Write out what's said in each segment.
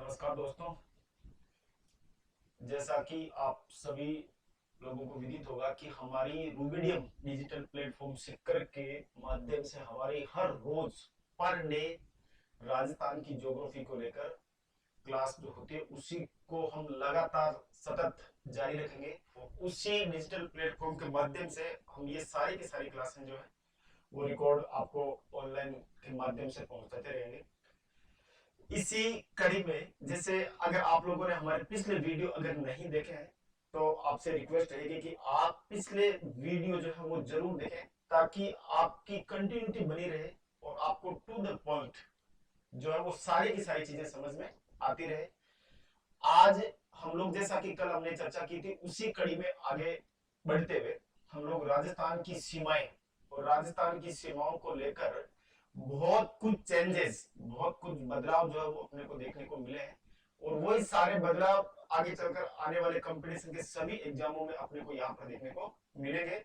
नमस्कार दोस्तों। जैसा कि आप सभी लोगों को विदित होगा कि हमारी रूबीडियम डिजिटल प्लेटफॉर्म सिक्कर के माध्यम से हमारी हर रोज पर डे राजस्थान की ज्योग्राफी को लेकर क्लास जो होती है उसी को हम लगातार सतत जारी रखेंगे और उसी डिजिटल प्लेटफॉर्म के माध्यम से हम ये सारी की सारी क्लासें जो है वो रिकॉर्ड आपको ऑनलाइन के माध्यम से पहुंचाते रहेंगे। इसी कड़ी में जैसे अगर आप लोगों ने हमारे पिछले वीडियो अगर नहीं देखे हैं तो आपसे रिक्वेस्ट रहेगी कि आप पिछले वीडियो जो है वो जरूर देखें ताकि आपकी कंटिन्यूटी बनी रहे और आपको टू द पॉइंट जो है वो सारी की सारी चीजें समझ में आती रहे। आज हम लोग जैसा कि कल हमने चर्चा की थी उसी कड़ी में आगे बढ़ते हुए हम लोग राजस्थान की सीमाएं और राजस्थान की सीमाओं को लेकर बहुत कुछ चेंजेस बहुत कुछ बदलाव जो है वो अपने को देखने को मिले हैं और वही सारे बदलाव आगे चलकर आने वाले कंपटीशन के सभी एग्जामों में अपने को यहाँ पर देखने को मिलेंगे।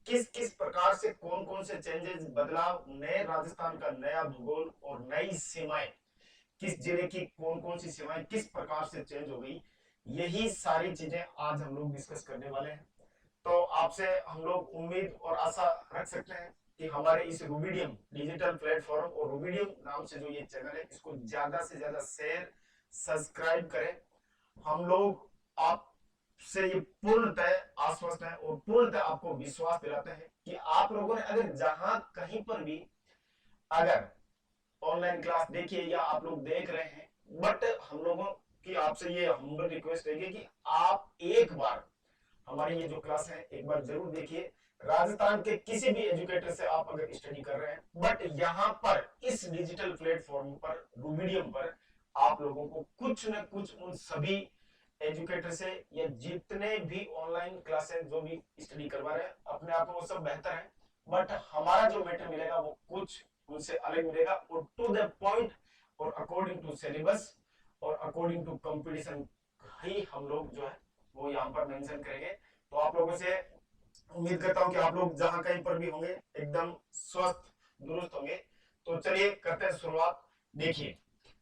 किस किस प्रकार से कौन कौन से चेंजेस बदलाव नए राजस्थान का नया भूगोल और नई सीमाएं किस जिले की कौन कौन सी सीमाएं किस प्रकार से चेंज हो गई, यही सारी चीजें आज हम लोग डिस्कस करने वाले हैं। तो आपसे हम लोग उम्मीद और आशा रख सकते हैं कि हमारे इस रूबीडियम डिजिटल प्लेटफॉर्म और रूबीडियम नाम से जो ये चैनल है इसको ज्यादा से ज्यादा शेयर सब्सक्राइब करें। हम लोग आपसे ये पूर्णतः आश्वस्त है और पूर्णतः आपको विश्वास दिलाते हैं कि आप लोगों ने अगर जहां कहीं पर भी अगर ऑनलाइन क्लास देखिए या आप लोग देख रहे हैं, बट हम लोगों की आपसे ये हम्बल रिक्वेस्ट रहेगी कि आप एक बार हमारी ये जो क्लास है एक बार जरूर देखिए। राजस्थान के किसी भी एजुकेटर से आप अगर स्टडी कर रहे हैं बट यहाँ पर इस डिजिटल प्लेटफॉर्म पर रूबीडियम पर आप लोगों को कुछ न कुछ उन सभी एजुकेटर से या जितने भी ऑनलाइन क्लासेस जो भी स्टडी करवा रहे हैं अपने आप में वो सब बेहतर है, बट हमारा जो मैटर मिलेगा वो कुछ उनसे अलग मिलेगा और टू द पॉइंट और अकॉर्डिंग टू सिलेबस और अकॉर्डिंग टू कंपटीशन ही हम लोग जो है वो यहाँ पर मेंशन करेंगे। तो आप लोगों से उम्मीद करता हूँ कि आप लोग जहां कहीं पर भी होंगे एकदम स्वस्थ दुरुस्त होंगे। तो चलिए करते हैं शुरुआत। देखिए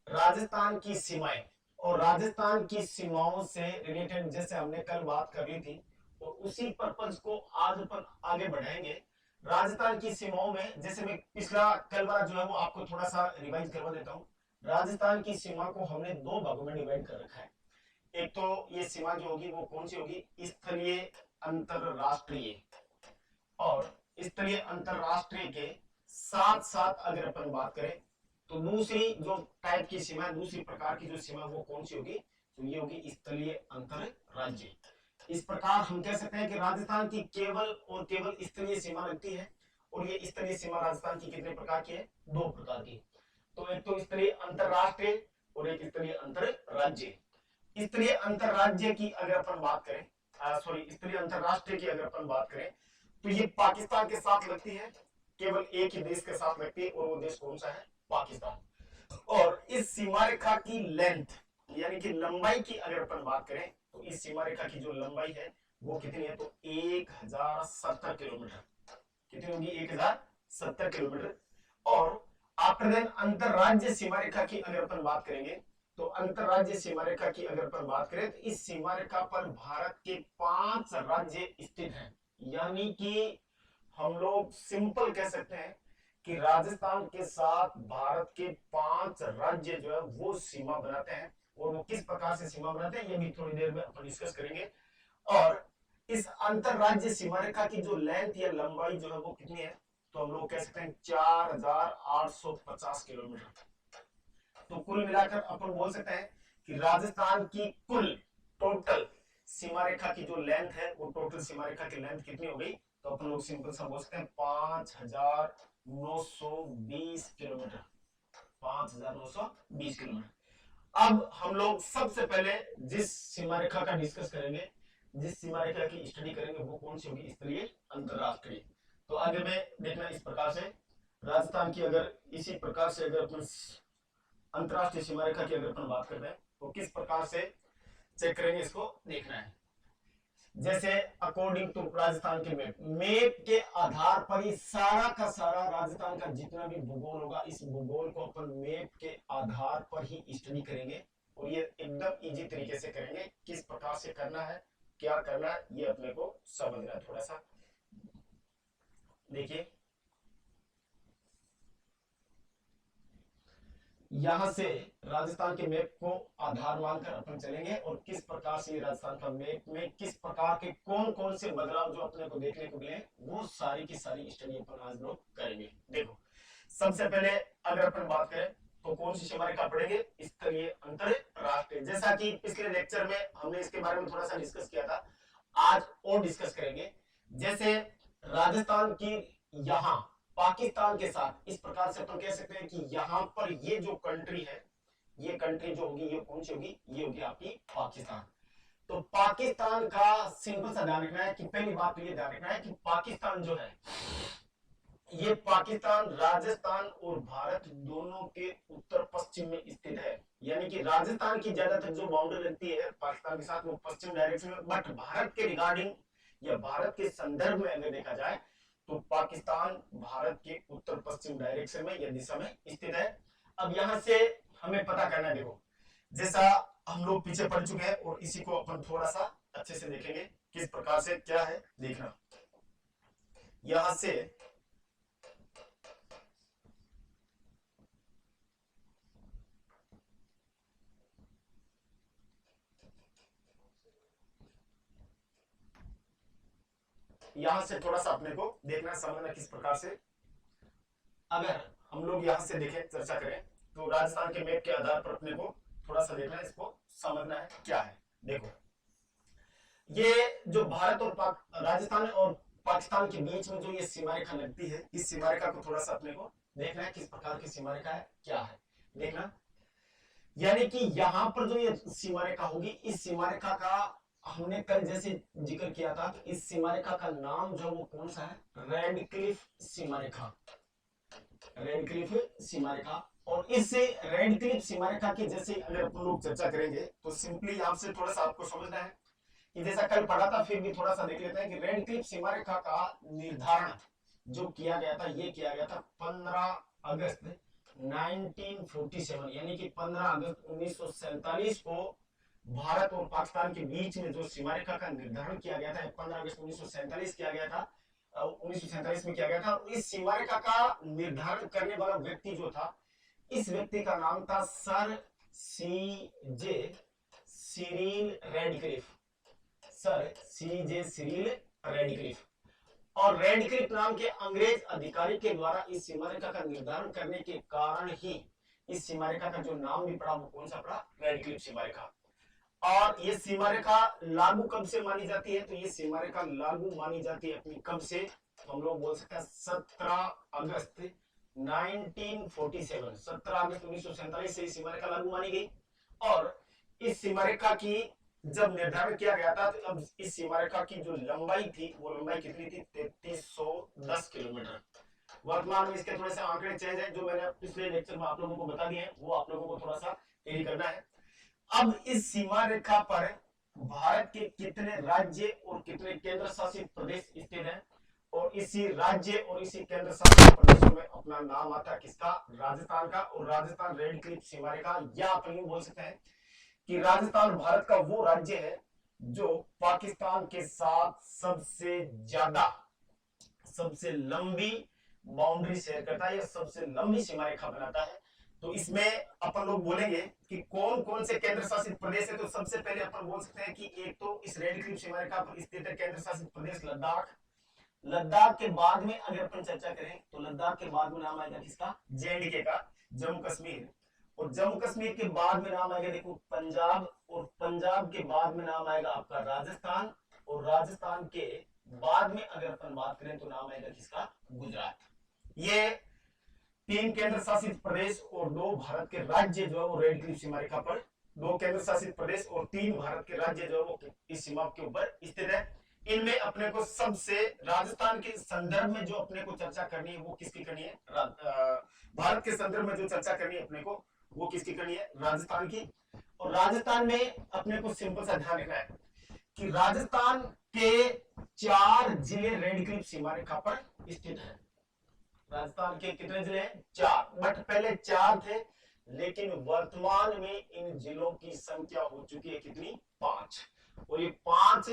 राजस्थान की सीमाएं और राजस्थान की सीमाओं से रिलेटेड जैसे हमने कल बात कर ली थी और उसी पर्पज को आज अपन आगे बढ़ाएंगे। राजस्थान की सीमाओं में जैसे मैं पिछला कल वाला जो है वो आपको थोड़ा सा रिवाइज करवा देता हूँ। राजस्थान की सीमा को हमने दो भागों में डिवाइड कर रखा है। एक तो ये सीमा जो होगी वो कौन सी होगी, स्थलीय अंतरराष्ट्रीय, और स्थलीय अंतरराष्ट्रीय के साथ साथ अगर अपन बात करें तो दूसरी जो टाइप की सीमा दूसरी प्रकार की जो सीमा वो कौन सी होगी, तो ये होगी स्थलीय अंतर राज्य। इस प्रकार हम कह सकते हैं कि राजस्थान की केवल और केवल स्थलीय सीमा लगती है और ये स्थलीय सीमा राजस्थान की कितने प्रकार की है, दो प्रकार की। तो एक तो स्थलीय अंतरराष्ट्रीय और एक स्थलीय अंतर राज्य। स्थलीय अंतरराज्य की अगर अपन बात करें सॉरी स्थलीय अंतरराष्ट्रीय की अगर अपन बात करें तो ये पाकिस्तान के साथ लगती है, केवल एक ही देश के साथ लगती है और वो देश कौन सा है, पाकिस्तान। और इस सीमा रेखा की लेंथ यानी कि लंबाई की अगर अपन बात करें तो इस सीमा रेखा की जो लंबाई है वो कितनी है, तो 1070 किलोमीटर। कितनी होगी, 1070 किलोमीटर। और आफ्टर देन अंतरराज्य सीमा रेखा की अगर अपन बात करेंगे तो अंतरराज्य सीमा रेखा की अगर अपन बात करें तो इस सीमा रेखा पर भारत के 5 राज्य स्थित हैं। यानी कि हम लोग सिंपल कह सकते हैं कि राजस्थान के साथ भारत के 5 राज्य जो है वो सीमा बनाते हैं और वो किस प्रकार से सीमा बनाते हैं ये भी थोड़ी देर में अपन डिस्कस करेंगे। और इस अंतरराज्य सीमा रेखा की जो लेंथ या लंबाई जो है वो कितनी है, तो हम लोग कह सकते हैं 4850 किलोमीटर। तो कुल मिलाकर अपन बोल सकते हैं कि राजस्थान की कुल टोटल सीमा रेखा की जो लेंथ है वो टोटल सीमा रेखा की लेंथ कितनी हो गई, तो अपन लोग सिंपल सा बोल सकते हैं 5920 किलोमीटर। 5920 किलोमीटर। अब हम लोग सबसे पहले जिस सीमा रेखा का डिस्कस करेंगे, जिस सीमा रेखा की स्टडी करेंगे वो कौन सी होगी, स्थलीय अंतरराष्ट्रीय। तो आगे में देखना इस प्रकार से राजस्थान की अगर इसी प्रकार से अगर अपन अंतरराष्ट्रीय सीमा रेखा की अगर अपन बात करते हैं तो किस प्रकार से चेक करेंगे इसको देखना है। जैसे अकॉर्डिंग टू राजस्थान के मैप के आधार पर ही सारा का सारा राजस्थान का जितना भी भूगोल होगा इस भूगोल को अपन मैप के आधार पर ही स्टडी करेंगे और ये एकदम इजी तरीके से करेंगे। किस प्रकार से करना है, क्या करना है, ये अपने को समझना है थोड़ा सा। देखिए यहां से राजस्थान के मैप को आधार मानकर अपन चलेंगे और किस प्रकार से राजस्थान का मैप में किस प्रकार के कौन कौन से बदलाव जो अपने को देखने को मिले वो सारी की सारी स्टडी अपन आज लोग करेंगे। देखो सबसे पहले अगर अपन बात करें तो कौन सी सीमा रेखा पढ़ेंगे, स्तरीय अंतरराष्ट्रीय। जैसा कि पिछले लेक्चर में हमने इसके बारे में थोड़ा सा डिस्कस किया था, आज और डिस्कस करेंगे। जैसे राजस्थान की यहाँ पाकिस्तान के साथ इस प्रकार से अपन कह सकते हैं कि यहाँ पर ये जो कंट्री है, ये कंट्री जो होगी ये कौन सी होगी, ये होगी आपकी पाकिस्तान। तो पाकिस्तान का सिंपल सा ध्यान रखना है कि पहली बात तो ये ध्यान रखना है कि पाकिस्तान जो है ये पाकिस्तान राजस्थान और भारत दोनों के उत्तर पश्चिम में स्थित है। यानी कि राजस्थान की ज्यादातर जो बाउंड्री लगती है पाकिस्तान के साथ वो पश्चिम डायरेक्शन में, बट भारत के रिगार्डिंग या भारत के संदर्भ में अगर देखा जाए तो पाकिस्तान भारत के उत्तर पश्चिम डायरेक्शन में या दिशा में स्थित है। अब यहां से हमें पता करना है, देखो जैसा हम लोग पीछे पढ़ चुके हैं और इसी को अपन थोड़ा सा अच्छे से देखेंगे किस प्रकार से क्या है देखना। यहां से थोड़ा सा अपने को देखना समझना किस प्रकार से। अगर हम लोग यहां से देखें चर्चा करें तो राजस्थान के मैप के आधार पर अपने को थोड़ा सा देखना है, इसको समझना है क्या है। देखो ये जो भारत और राजस्थान और पाकिस्तान के बीच में जो ये सीमा रेखा लगती है, इस सीमा रेखा को थोड़ा सा अपने को देखना है किस प्रकार की सीमा रेखा है क्या है देखना। यानी कि यहाँ पर जो ये सीमा रेखा होगी, इस सीमा रेखा का हमने कल जैसे जिक्र किया था कि इस सीमा रेखा का नाम जो वो कौन सा है, रेडक्लिफ सीमा रेखा, रेडक्लिफ सीमा रेखा। और इस रेडक्लिफ सीमा रेखा की जैसे अगर अपन लोग चर्चा करेंगे तो सिंपली आपसे थोड़ा सा आपको समझना है कि जैसा कल पढ़ा था फिर भी थोड़ा सा देख लेते हैं कि रेडक्लिफ सीमा रेखा का निर्धारण जो किया गया था, ये किया गया था 15 अगस्त 1947, यानी कि 15 अगस्त 1947 को भारत और पाकिस्तान के बीच में जो सीमा रेखा का निर्धारण किया गया था, 15 अगस्त 1947 किया गया था, 1947 में किया गया था। इस सीमा रेखा का निर्धारण करने वाला व्यक्ति जो था, इस व्यक्ति का नाम था सर सीजे सिरिल रेडक्लिफ, सर सीजे सिरिल रेडक्लिफ। और रेडक्लिफ नाम के अंग्रेज अधिकारी के द्वारा इस सीमा रेखा का निर्धारण करने के कारण ही इस सीमा रेखा का जो नाम भी पड़ा वो कौन सा पड़ा, रेडक्लिफ सीमा रेखा। और ये सीमा रेखा लागू कब से मानी जाती है, तो ये सीमा रेखा लागू मानी जाती है अपनी कब से, तो हम लोग बोल सकते हैं 17 अगस्त 1947, 17 अगस्त 1947 से सीमा रेखा लागू मानी गई। और इस सीमा रेखा की जब निर्धारण किया गया था तो अब इस सीमा रेखा की जो लंबाई थी वो लंबाई कितनी थी, 3310 किलोमीटर। वर्तमान में इसके थोड़े से आंकड़े चेंज है, जो मैंने पिछले लेक्चर में आप लोगों को बता दिए हैं, वो आप लोगों को थोड़ा सा तैयारी करना है। अब इस सीमा रेखा पर भारत के कितने राज्य और कितने केंद्र शासित प्रदेश स्थित हैं, और इसी राज्य और इसी केंद्र शासित प्रदेशों में अपना नाम आता है किसका, राजस्थान का। और राजस्थान रेडक्लिफ सीमा रेखा, या अपन यूं बोल सकते हैं कि राजस्थान भारत का वो राज्य है जो पाकिस्तान के साथ सबसे ज्यादा सबसे लंबी बाउंड्री शेयर करता है या सबसे लंबी सीमा रेखा बनाता है। तो इसमें अपन लोग बोलेंगे कि कौन कौन से केंद्र शासित प्रदेश है। तो सबसे पहले अपन बोल सकते हैं कि एक तो इस रेडक्लिफ सीमा रेखा पर स्थित है केंद्र शासित प्रदेश लद्दाख। लद्दाख के बाद में अगर अपन चर्चा करें तो लद्दाख के बाद में नाम आएगा किसका, जेएंडके का, जम्मू कश्मीर। और जम्मू कश्मीर के बाद में नाम आएगा देखो पंजाब, और पंजाब के बाद में नाम आएगा आपका राजस्थान, और राजस्थान के बाद में अगर अपन बात करें तो नाम आएगा किसका, गुजरात। ये 3 केंद्र शासित प्रदेश और 2 भारत के राज्य जो है वो रेडक्लिफ सीमा रेखा पर, 2 केंद्र शासित प्रदेश और 3 भारत के राज्य जो है वो इस सीमा के ऊपर स्थित है। इनमें अपने को सबसे राजस्थान के संदर्भ में जो अपने को चर्चा करनी है वो किसकी करनी है, भारत के संदर्भ में जो चर्चा करनी है अपने को वो किसकी करनी है, राजस्थान की। और राजस्थान में अपने को सिंपल सा ध्यान रखना है कि राजस्थान के 4 जिले रेडक्लिफ सीमा रेखा पर स्थित है। राजस्थान के कितने जिले हैं, 4, बट पहले 4 थे, लेकिन वर्तमान में इन जिलों की संख्या हो चुकी है कितनी, 5। और ये 5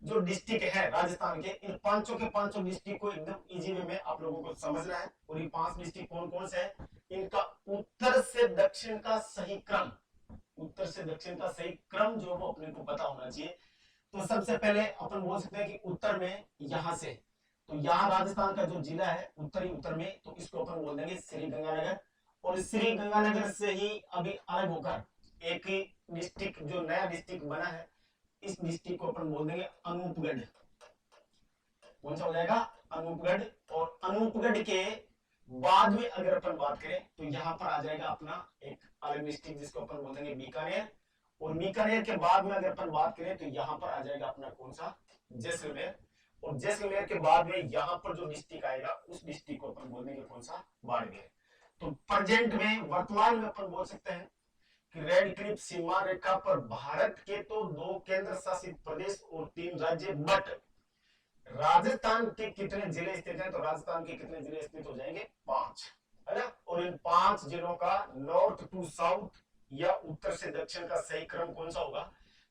जो डिस्ट्रिक्ट है राजस्थान के, इन पांचों के पांचों डिस्ट्रिक्ट को एकदम इजी वे में आप लोगों को समझना है। और ये 5 डिस्ट्रिक्ट कौन कौन से हैं, इनका उत्तर से दक्षिण का सही क्रम, उत्तर से दक्षिण का सही क्रम जो वो अपने को पता होना चाहिए। तो सबसे पहले अपन बोल सकते हैं कि उत्तर में यहां से, तो यहाँ राजस्थान का जो जिला है उत्तरी उत्तर में, तो इसको अपन बोल देंगे श्री गंगानगर। और श्री गंगानगर से ही अभी अलग होकर एक डिस्ट्रिक्ट जो नया डिस्ट्रिक्ट बना है, इस डिस्ट्रिक्ट को अपन बोल देंगे अनूपगढ़। कौन सा हो जाएगा, अनूपगढ़। और अनूपगढ़ के बाद में अगर अपन बात करें तो यहाँ पर आ जाएगा अपना एक अलग डिस्ट्रिक्ट जिसको अपन बोल देंगे बीकानेर। और बीकानेर के बाद में अगर अपन बात करें तो यहाँ पर आ जाएगा अपना कौन सा, जैसलमेर। और जैसलमेर के बाद में यहाँ पर जो डिस्ट्रिक्ट आएगा उस डिस्ट्रिक्ट को अपन बोल देंगे कौन सा, बाड़मेर। तो प्रेजेंट में वर्तमान में अपन बोल सकते हैं कि रेड क्लिफ सीमा रेखा पर भारत के तो 2 केंद्र शासित प्रदेश और 3 राज्य, बट राजस्थान के कितने जिले स्थित हैं, तो राजस्थान के कितने जिले स्थित हो जाएंगे, 5, है ना। और इन 5 जिलों का नॉर्थ टू साउथ या उत्तर से दक्षिण का सही क्रम कौन सा होगा,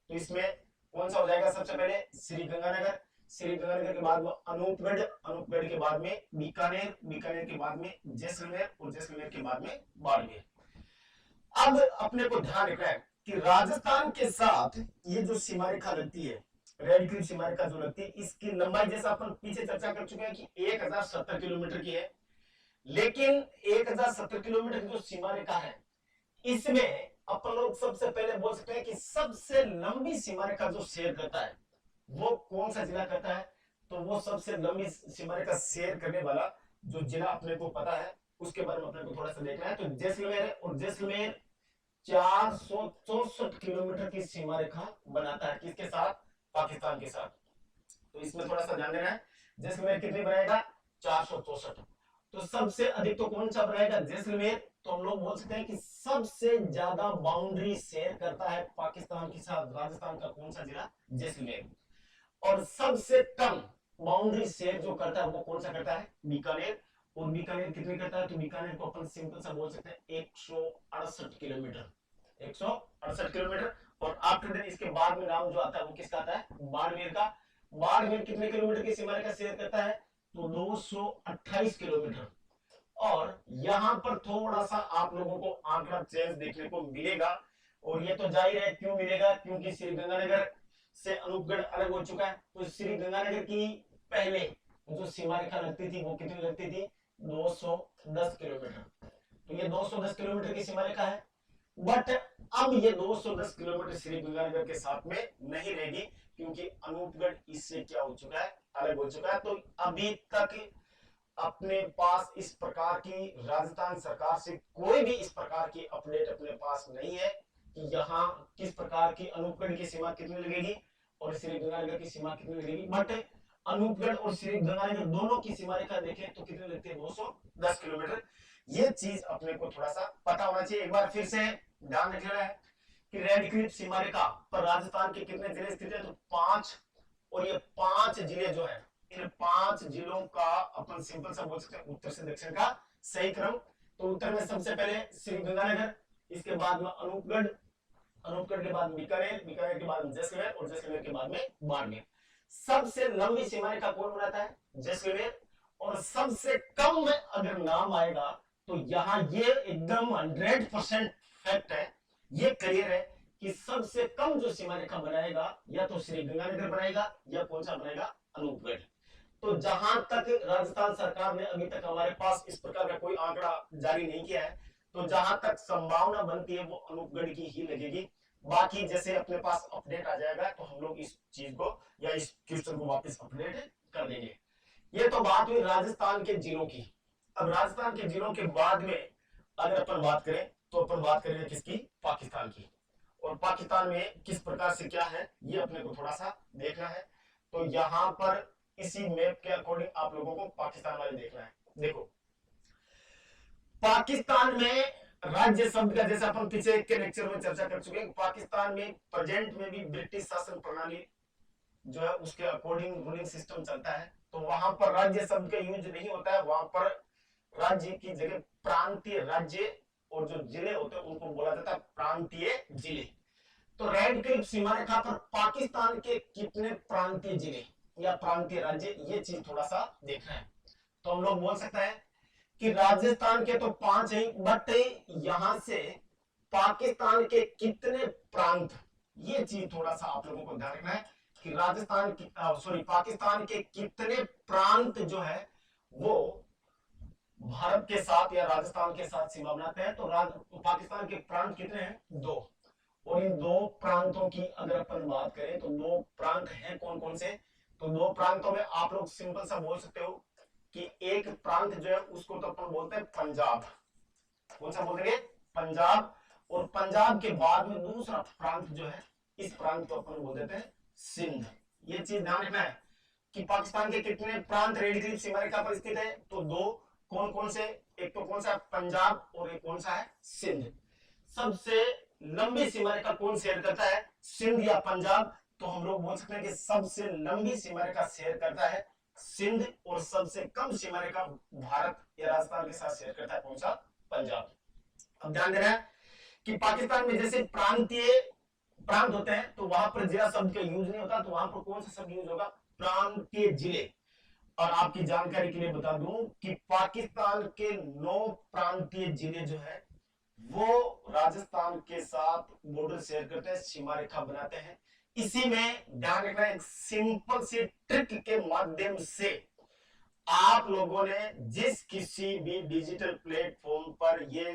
तो इसमें कौन सा हो जाएगा, सबसे पहले श्री गंगानगर, श्री गंगानगर के बाद में अनूपगढ़, अनूपगढ़ के बाद में बीकानेर, बीकानेर के बाद में जैसलमेर और जैसलमेर के बाद में बाड़मेर। अब अपने को ध्यान रखना है कि राजस्थान के साथ ये जो सीमा रेखा लगती है, रेड क्लिफ सीमा रेखा जो लगती है, इसकी लंबाई जैसा अपन पीछे चर्चा कर चुके हैं कि 1070 किलोमीटर की है। लेकिन 1070 किलोमीटर की जो सीमा रेखा है, इसमें अपन लोग सबसे पहले बोल सकते हैं कि सबसे लंबी सीमा रेखा जो शेयर करता है वो कौन सा जिला करता है, तो वो सबसे लंबी सीमा रेखा शेयर करने वाला जो जिला अपने को पता है उसके बारे में अपने को थोड़ा सा देखना है। तो जैसलमेर है, और जैसलमेर 464 किलोमीटर की सीमा रेखा बनाता है, किसके साथ, पाकिस्तान के साथ। तो इसमें थोड़ा सा ध्यान देना है, जैसलमेर कितनी बनाएगा, 464। तो सबसे अधिक तो कौन सा बनाएगा, जैसलमेर। तो हम लोग बोल सकते हैं कि सबसे ज्यादा बाउंड्री शेयर करता है पाकिस्तान के साथ राजस्थान का कौन सा जिला, जैसलमेर। और सबसे कम बाउंड्री शेयर जो करता है वो कौन सा करता है, बीकानेर। और बीकानेर कितने करता है, तो बीकानेर को अपन सिंपल सा बोल सकते हैं 168 किलोमीटर, 168 किलोमीटर। और आफ्टर देन इसके बाद में नाम जो आता है वो किसका आता है, बाड़मेर का। बाड़मेर कितने किलोमीटर की सीमा रेखा शेयर करता है, तो 228 किलोमीटर। और यहां पर थोड़ा सा आप लोगों को आंकड़ा चेंज देखने को मिलेगा, और ये तो जाहिर है क्यों मिलेगा, क्योंकि श्री गंगानगर से अनूपगढ़ अलग हो चुका है। तो श्री गंगानगर की पहले जो सीमा रेखा लगती थी वो कितनी लगती थी, 210 किलोमीटर। तो ये 210 किलोमीटर की सीमा रेखा है, बट अब ये 210 किलोमीटर श्री गंगानगर के साथ में नहीं रहेगी, क्योंकि अनूपगढ़ इससे क्या हो चुका है, अलग हो चुका है। तो अभी तक अपने पास इस प्रकार की राजस्थान सरकार से कोई भी इस प्रकार की अपडेट अपने पास नहीं है कि यहाँ किस प्रकार की अनूपगढ़ की सीमा कितनी लगेगी और श्री गंगानगर की सीमा कितनी लगेगी। बट अनूपगढ़ और श्री गंगानगर दोनों की सीमा रेखा देखें तो कितनी लगती है, 210 किलोमीटर। ये चीज अपने को थोड़ा सा पता होना चाहिए। एक बार फिर से ध्यान रखना है कि रेड क्लिफ सीमा रेखा पर राजस्थान के कितने जिले स्थित है, तो 5। और ये 5 जिले जो है, इन 5 जिलों का अपन सिंपल सा बोल सकते हैं उत्तर से दक्षिण का सही क्रम। तो उत्तर में सबसे पहले श्री गंगानगर, इसके बाद में अनूपगढ़, अनूपगढ़ के बाद बीकानेर, बीकानेर के बाद जैसलमेर और जैसलमेर के बाद में बाड़मेर। सबसे लंबी सीमा रेखा कौन बनाता है, जैसलमेर। और सबसे कम में अगर नाम आएगा तो यहां ये एकदम 100% फैक्ट है, ये क्लियर है कि सबसे कम जो सीमा रेखा बनाएगा या तो श्री गंगानगर बनाएगा या कौन सा बनाएगा, अनूपगढ़। तो जहां तक राजस्थान सरकार ने अभी तक हमारे पास इस प्रकार का कोई आंकड़ा जारी नहीं किया है, तो जहां तक संभावना बनती है वो अनूपगढ़ की ही लगेगी। बाकी जैसे अपने पास अपडेट आ जाएगा तो हम लोग इस चीज को या इस क्वेश्चन को वापस अपडेट कर देंगे। ये तो बात हुई राजस्थान के जिलों की। अब राजस्थान के जिलों के बाद में अगर अपन बात करें तो अपन बात करेंगे किसकी, पाकिस्तान की। और पाकिस्तान में किस प्रकार से क्या है ये अपने को थोड़ा सा देखना है। तो यहां पर इसी मैप के अकॉर्डिंग आप लोगों को पाकिस्तान वाले देखना है। देखो पाकिस्तान में राज्य शब्द का जैसे अपन पीछे के लेक्चर में चर्चा कर चुके हैं, पाकिस्तान में प्रेजेंट में भी ब्रिटिश शासन प्रणाली जो है उसके अकॉर्डिंग रूलिंग सिस्टम चलता है। तो वहां पर राज्य शब्द का यूज नहीं होता है, वहां पर राज्य की जगह प्रांतीय राज्य और जो जिले होते हैं उनको बोला जाता है प्रांतीय जिले। तो रेड क्लिफ सीमा रेखा पर पाकिस्तान के कितने प्रांतीय जिले या प्रांतीय राज्य, ये चीज थोड़ा सा देखना है। तो हम लोग बोल सकते हैं कि राजस्थान के तो 5 ही, बट यहां से पाकिस्तान के कितने प्रांत, ये चीज थोड़ा सा आप लोगों को ध्यान रखना है कि राजस्थान की सॉरी पाकिस्तान के कितने प्रांत जो है वो भारत के साथ या राजस्थान के साथ सीमा बनाते हैं। तो पाकिस्तान के प्रांत कितने हैं? 2। और इन 2 प्रांतों की अगर अपन बात करें तो 2 प्रांत हैं कौन कौन से? तो 2 प्रांतों में आप लोग सिंपल सा बोल सकते हो कि एक प्रांत जो है उसको तो अपन बोलते हैं पंजाब। कौन सा बोलेंगे? पंजाब। और पंजाब के बाद में दूसरा प्रांत जो है, इस प्रांत को अपन बोल देते हैं सिंध। ये चीज ध्यान रखना है कि पाकिस्तान के कितने प्रांत रेड क्लिफ सीमा रेखा पर स्थित है? तो 2। कौन कौन से? एक तो कौन सा? पंजाब, और एक कौन सा है? सिंध। सबसे लंबी सीमा रेखा कौन शेयर करता है? सिंध या पंजाब? तो हम लोग बोल सकते हैं कि सबसे लंबी सीमा रेखा शेयर करता है सिंध, और सबसे कम सीमा रेखा भारत या राजस्थान के साथ शेयर करता है कौन सा? पंजाब। अब ध्यान देना है कि पाकिस्तान में जैसे प्रांतीय प्रांत होते हैं तो वहां पर जिला शब्द का यूज नहीं होता, तो वहां पर कौन सा शब्द यूज होगा? प्रांतीय जिले। और आपकी जानकारी के लिए बता दूं कि पाकिस्तान के 9 प्रांतीय जिले जो है वो राजस्थान के साथ बॉर्डर शेयर करते हैं, सीमा रेखा बनाते हैं। इसी में ध्यान रखना, एक सिंपल से ट्रिक के माध्यम से आप लोगों ने जिस किसी भी डिजिटल प्लेटफॉर्म पर ये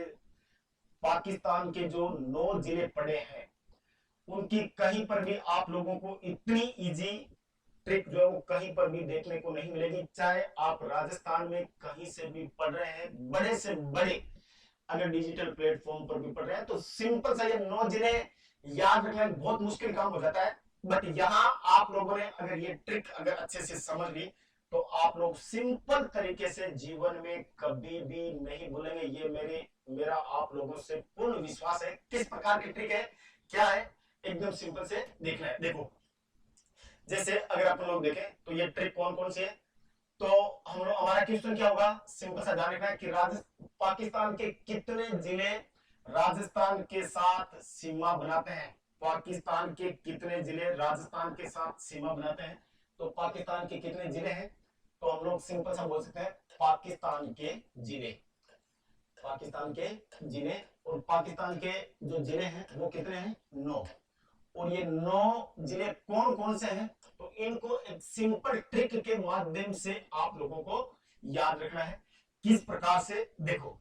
पाकिस्तान के जो 9 जिले पड़े हैं उनकी कहीं पर भी आप लोगों को इतनी इजी ट्रिक जो है वो कहीं पर भी देखने को नहीं मिलेगी। चाहे आप राजस्थान में कहीं से भी पढ़ रहे हैं, बड़े से बड़े अगर डिजिटल प्लेटफॉर्म पर भी पढ़ रहे हैं, तो सिंपल सा ये 9 जिले याद रखना बहुत मुश्किल काम हो जाता है। बट यहां आप लोगों ने अगर ये ट्रिक अगर अच्छे से समझ ली तो आप लोग सिंपल तरीके से जीवन में कभी भी नहीं भूलेंगे। ये मेरा आप लोगों से पूर्ण विश्वास है। किस प्रकार की ट्रिक है, क्या है, एकदम सिंपल से देखना है। देखो, जैसे अगर अपन लोग देखें तो ये ट्रिक कौन कौन सी है, तो हम लोग हमारा क्वेश्चन क्या होगा, सिंपल सा ध्यान रखना है कि पाकिस्तान के कितने जिले राजस्थान के साथ सीमा बनाते हैं? पाकिस्तान के कितने जिले राजस्थान के साथ सीमा बनाते हैं? तो पाकिस्तान के कितने जिले हैं? तो हम लोग सिंपल सा बोल सकते हैं पाकिस्तान के जिले। पाकिस्तान के जिले, और पाकिस्तान के जो जिले हैं वो कितने हैं? 9। और ये 9 जिले कौन कौन से हैं? तो इनको एक सिंपल ट्रिक के माध्यम से आप लोगों को याद रखना है। किस प्रकार से? देखो,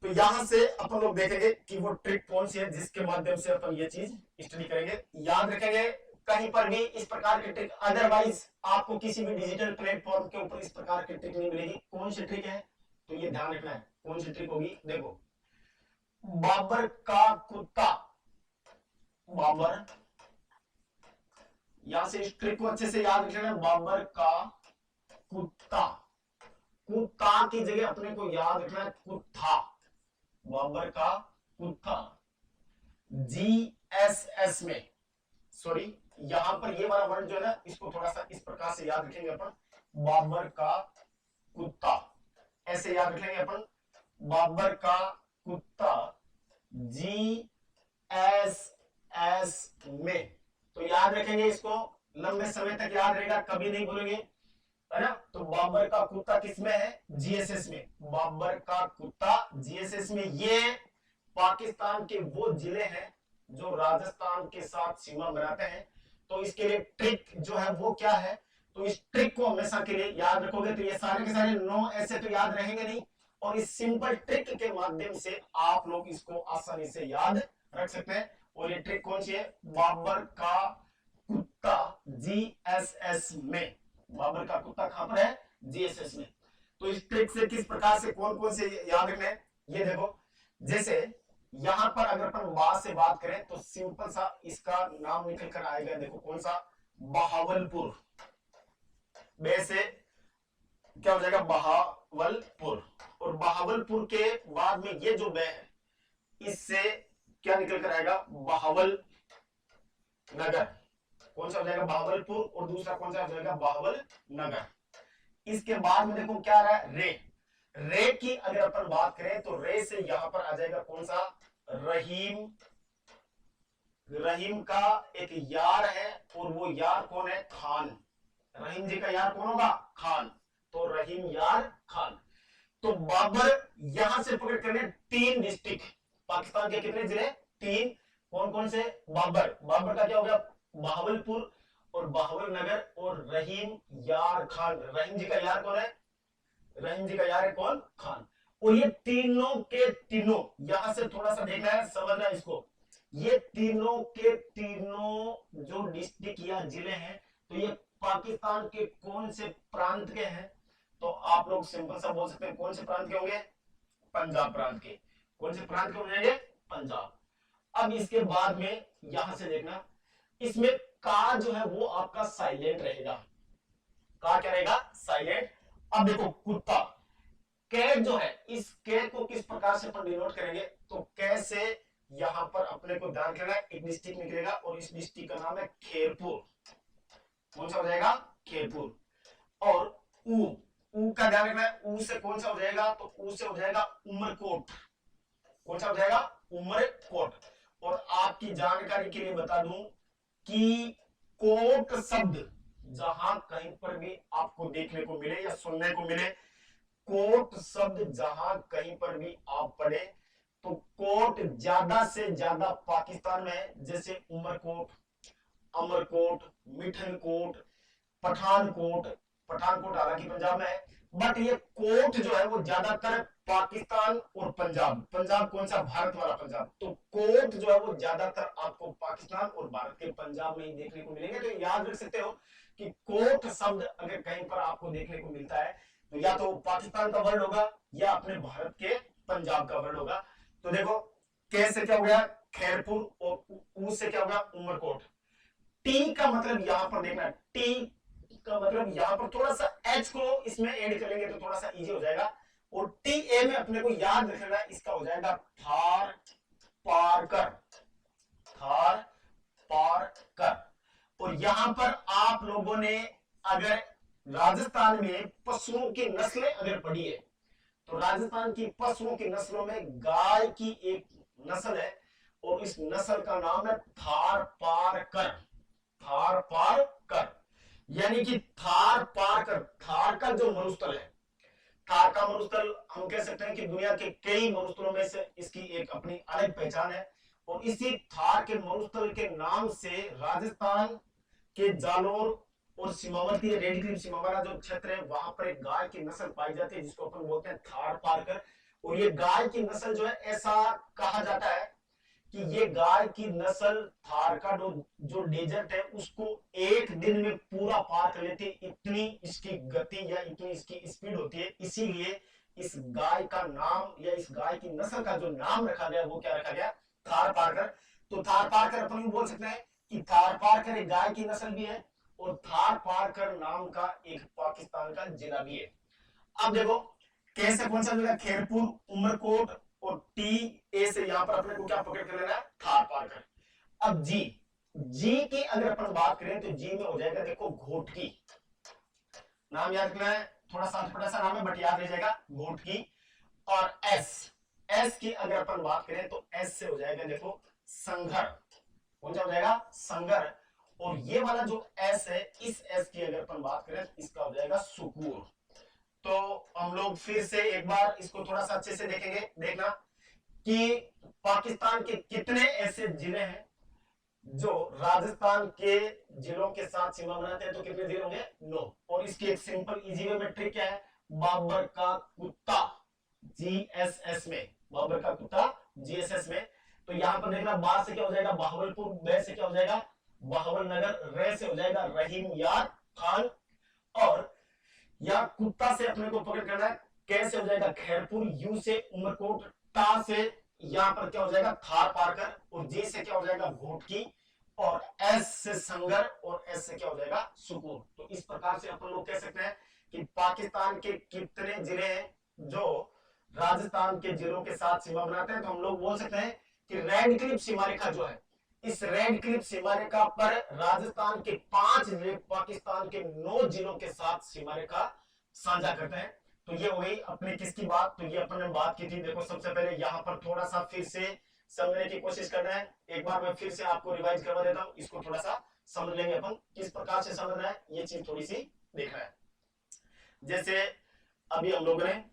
तो यहां से अपन लोग देखेंगे कि वो ट्रिक कौन सी है जिसके माध्यम से अपन ये चीज स्टडी करेंगे, याद रखेंगे। कहीं पर भी इस प्रकार की ट्रिक अदरवाइज आपको किसी भी डिजिटल प्लेटफॉर्म के ऊपर इस प्रकार की ट्रिक नहीं मिलेगी। कौन सी ट्रिक है? तो ये ध्यान रखना है कौन सी ट्रिक होगी। देखो, बाबर का कुत्ता, बाबर, यहां से इस ट्रिक को अच्छे से याद रखना। बाबर का कुत्ता, कुत्ता की जगह अपने को याद रखना है कुत्था। बाबर का कुत्था। GSS में, सॉरी यहां पर ये वाला वर्ड जो है ना, इसको थोड़ा सा इस प्रकार से याद रखेंगे अपन, बाबर का कुत्ता, ऐसे याद रखेंगे अपन, बाबर का कुत्ता GSS में। तो याद रखेंगे इसको, लंबे समय तक याद रहेगा, कभी नहीं भूलेंगे, है ना। तो बाबर का कुत्ता किसमें है? GSS में। बाबर का कुत्ता GSS में। ये पाकिस्तान के वो जिले हैं जो राजस्थान के साथ सीमा बनाते हैं। तो इसके लिए ट्रिक जो है वो क्या है, तो इस ट्रिक को हमेशा के लिए याद रखोगे तो ये सारे के सारे 9 ऐसे तो याद रहेंगे नहीं, और इस सिंपल ट्रिक के माध्यम से आप लोग इसको आसानी से याद रख सकते हैं। और ये ट्रिक कौन सी है? बाबर का कुत्ता GSS में। बाबर का कुत्ता कहां पर है? GSS में। तो इस ट्रिक से किस प्रकार से कौन कौन से याद रखना है, ये देखो। जैसे यहां पर अगर अपन बा से बात करें तो सिंपल सा इसका नाम निकल कर आएगा, देखो कौन सा? बहावलपुर। बे से क्या हो जाएगा? बहावलपुर। और बहावलपुर के बाद में ये जो बे है इससे क्या निकल कर आएगा? बहावल नगर। कौन सा हो जाएगा? बहावलपुर। और दूसरा कौन सा हो जाएगा? बहावल नगर। इसके बाद में देखो क्या आ रहा है? रे। रे की अगर अपन बात करें तो रे से यहां पर आ जाएगा कौन सा, रहीम। रहीम का एक यार है और वो यार कौन है, खान। रहीम जी का यार कौन होगा, खान। तो रहीम यार खान। तो बाबर यहां से पकड़ कर तीन डिस्ट्रिक्ट पाकिस्तान के कितने जिले, तीन। कौन कौन से, बाबर। बाबर का क्या हो गया, बहावलपुर और बहावल नगर और रहीम यार खान। रहीम जी का यार कौन है, रहीम जी का यार है कौन, खान। और ये तीनों के तीनों, यहां से थोड़ा सा देखना है, समझना है इसको। ये तीनों के तीनों जो डिस्ट्रिक्ट या जिले हैं, तो ये पाकिस्तान के कौन से प्रांत के हैं, तो आप लोग सिंपल सा बोल सकते हैं कौन से प्रांत के होंगे, पंजाब प्रांत के। कौन से प्रांत के हो जाएंगे, पंजाब। अब इसके बाद में यहां से देखना, इसमें का जो है वो आपका साइलेंट रहेगा। का क्या रहेगा, साइलेंट। अब देखो कुत्ता, कैट जो है, इस कै को किस प्रकार से अपन डिनोट करेंगे, तो कैसे यहां पर अपने को ध्यान रखना है, एक डिस्ट्रिक्ट निकलेगा और इस डिस्ट्रिक्ट का नाम है खेरपुर। कौन सा हो जाएगा, खेरपुर। और ऊ का ध्यान रखना है, ऊ से कौन सा हो जाएगा, तो ऊ से हो जाएगा उमरकोट। कौन सा हो जाएगा, उमरकोट। और आपकी जानकारी के लिए बता दूं कि कोट शब्द जहां कहीं पर भी आपको देखने को मिले या सुनने को मिले, कोट शब्द जहां कहीं पर भी आप पढ़े, तो कोट ज्यादा से ज्यादा पाकिस्तान में है। जैसे उमरकोट, अमरकोट, मिठनकोट, पठानकोट। पठानकोट हालांकि पंजाब में है, बट ये कोट जो है वो ज्यादातर पाकिस्तान और पंजाब, पंजाब कौन सा, भारत वाला पंजाब। तो कोट जो है वो ज्यादातर आपको पाकिस्तान और भारत के पंजाब में ही देखने को मिलेंगे। तो याद रख सकते हो कि कोट शब्द अगर कहीं पर आपको देखने को मिलता है, तो या तो पाकिस्तान का वर्ड होगा या अपने भारत के पंजाब का वर्ड होगा। तो देखो कैसे क्या हो गया, खैरपुर, और ऊ से क्या हो गया, उमरकोट। टी का मतलब यहां पर देखना, टी का मतलब यहां पर थोड़ा सा एच को इसमें ऐड करेंगे तो थोड़ा सा इजी हो जाएगा। और टी ए में अपने को याद रखना, इसका हो जाएगा थार पारकर। थार पारकर। और यहां पर आप लोगों ने अगर राजस्थान में पशुओं की नस्लें अगर पढ़ी है, तो राजस्थान की पशुओं की नस्लों में गाय की एक नस्ल है और इस नस्ल का नाम है थार पारकर। थार पारकर यानी कि थार पारकर, थार का जो मरुस्थल है, थार का मरुस्थल हम कह सकते हैं कि दुनिया के कई मरुस्थलों में से इसकी एक अपनी अलग पहचान है। और इसी थार के मरुस्थल के नाम से राजस्थान के जालोर और सीमावर्ती रेड क्लिफ सीमा वाला जो क्षेत्र है, वहां पर एक गाय की नस्ल पाई जाती है जिसको अपन बोलते हैं थार पारकर। और ये गाय की नस्ल जो है, ऐसा कहा जाता है कि ये गाय की नस्ल थार का जो डेजर्ट है उसको एक दिन में पूरा पार कर लेती है, इतनी इसकी गति या इतनी इसकी स्पीड होती है। इसीलिए इस गाय का नाम या इस गाय की नस्ल का जो नाम रखा गया वो क्या रखा गया, थार पारकर। तो थार पारकर अपन बोल सकते हैं कि थार पारकर एक गाय की नस्ल भी है और थार पारकर नाम का एक पाकिस्तान का जिला भी है। अब देखो कैसे कौन सा जिला, खैरपुर, उमरकोट और टी ए से यहां पर अपने को क्या पकड़ कर लेना है, थार पारकर। अब जी, जी की अगर अपन बात करें तो जी में हो जाएगा देखो घोटकी। नाम याद रखना है, थोड़ा सा अटपटा सा नाम है बट याद रह जाएगा, घोटकी। और एस, एस की अगर अपन बात करें तो एस से हो जाएगा देखो संघर। कौन सा हो जाएगा, संघर। और ये वाला जो एस है, इस एस की अगर अपन बात करें तो इसका हो जाएगा सुकूर। तो हम लोग फिर से एक बार इसको थोड़ा सा अच्छे से देखेंगे। देखना कि पाकिस्तान के कितने ऐसे जिले हैं जो राजस्थान के जिलों के साथ सीमा बनाते हैं, तो कितने जिले होंगे, 9। और इसकी एक सिंपल इजी वे में ट्रिक क्या है, बाबर का कुत्ता जीएसएस में, बाबर का कुत्ता जीएसएस में। तो यहां पर देखना, बा से क्या हो जाएगा बहावलपुर, बे से क्या हो जाएगा बहावल नगर, रे से हो जाएगा रहीम यार खान, और या कुत्ता से अपने को पकड़ करना है, कैसे हो जाएगा खैरपुर, यू से उमरकोट, ता से यहां पर क्या हो जाएगा थार पारकर, और जी से क्या हो जाएगा घोटकी, और एस से संगर, और एस से क्या हो जाएगा सुकून। तो इस प्रकार से अपन लोग कह सकते हैं कि पाकिस्तान के कितने जिले हैं जो राजस्थान के जिलों के साथ सीमा बनाते हैं। तो हम लोग बोल सकते हैं कि रेड क्लिफ सीमा रेखा जो है, इस रेड क्लिफ सीमा रेखा पर राजस्थान के 5 जिले पाकिस्तान के 9 जिलों के साथ सीमा रेखा साझा करते हैं। तो ये हो गई अपने किसकी बात, तो ये अपन ने बात की थी। देखो सबसे पहले यहाँ पर थोड़ा सा फिर से समझने की कोशिश करना है। एक बार मैं फिर से आपको रिवाइज करवा देता हूँ, इसको थोड़ा सा समझ लेंगे अपन किस प्रकार से समझना है, ये चीज थोड़ी सी देखना है। जैसे अभी हम लोगों ने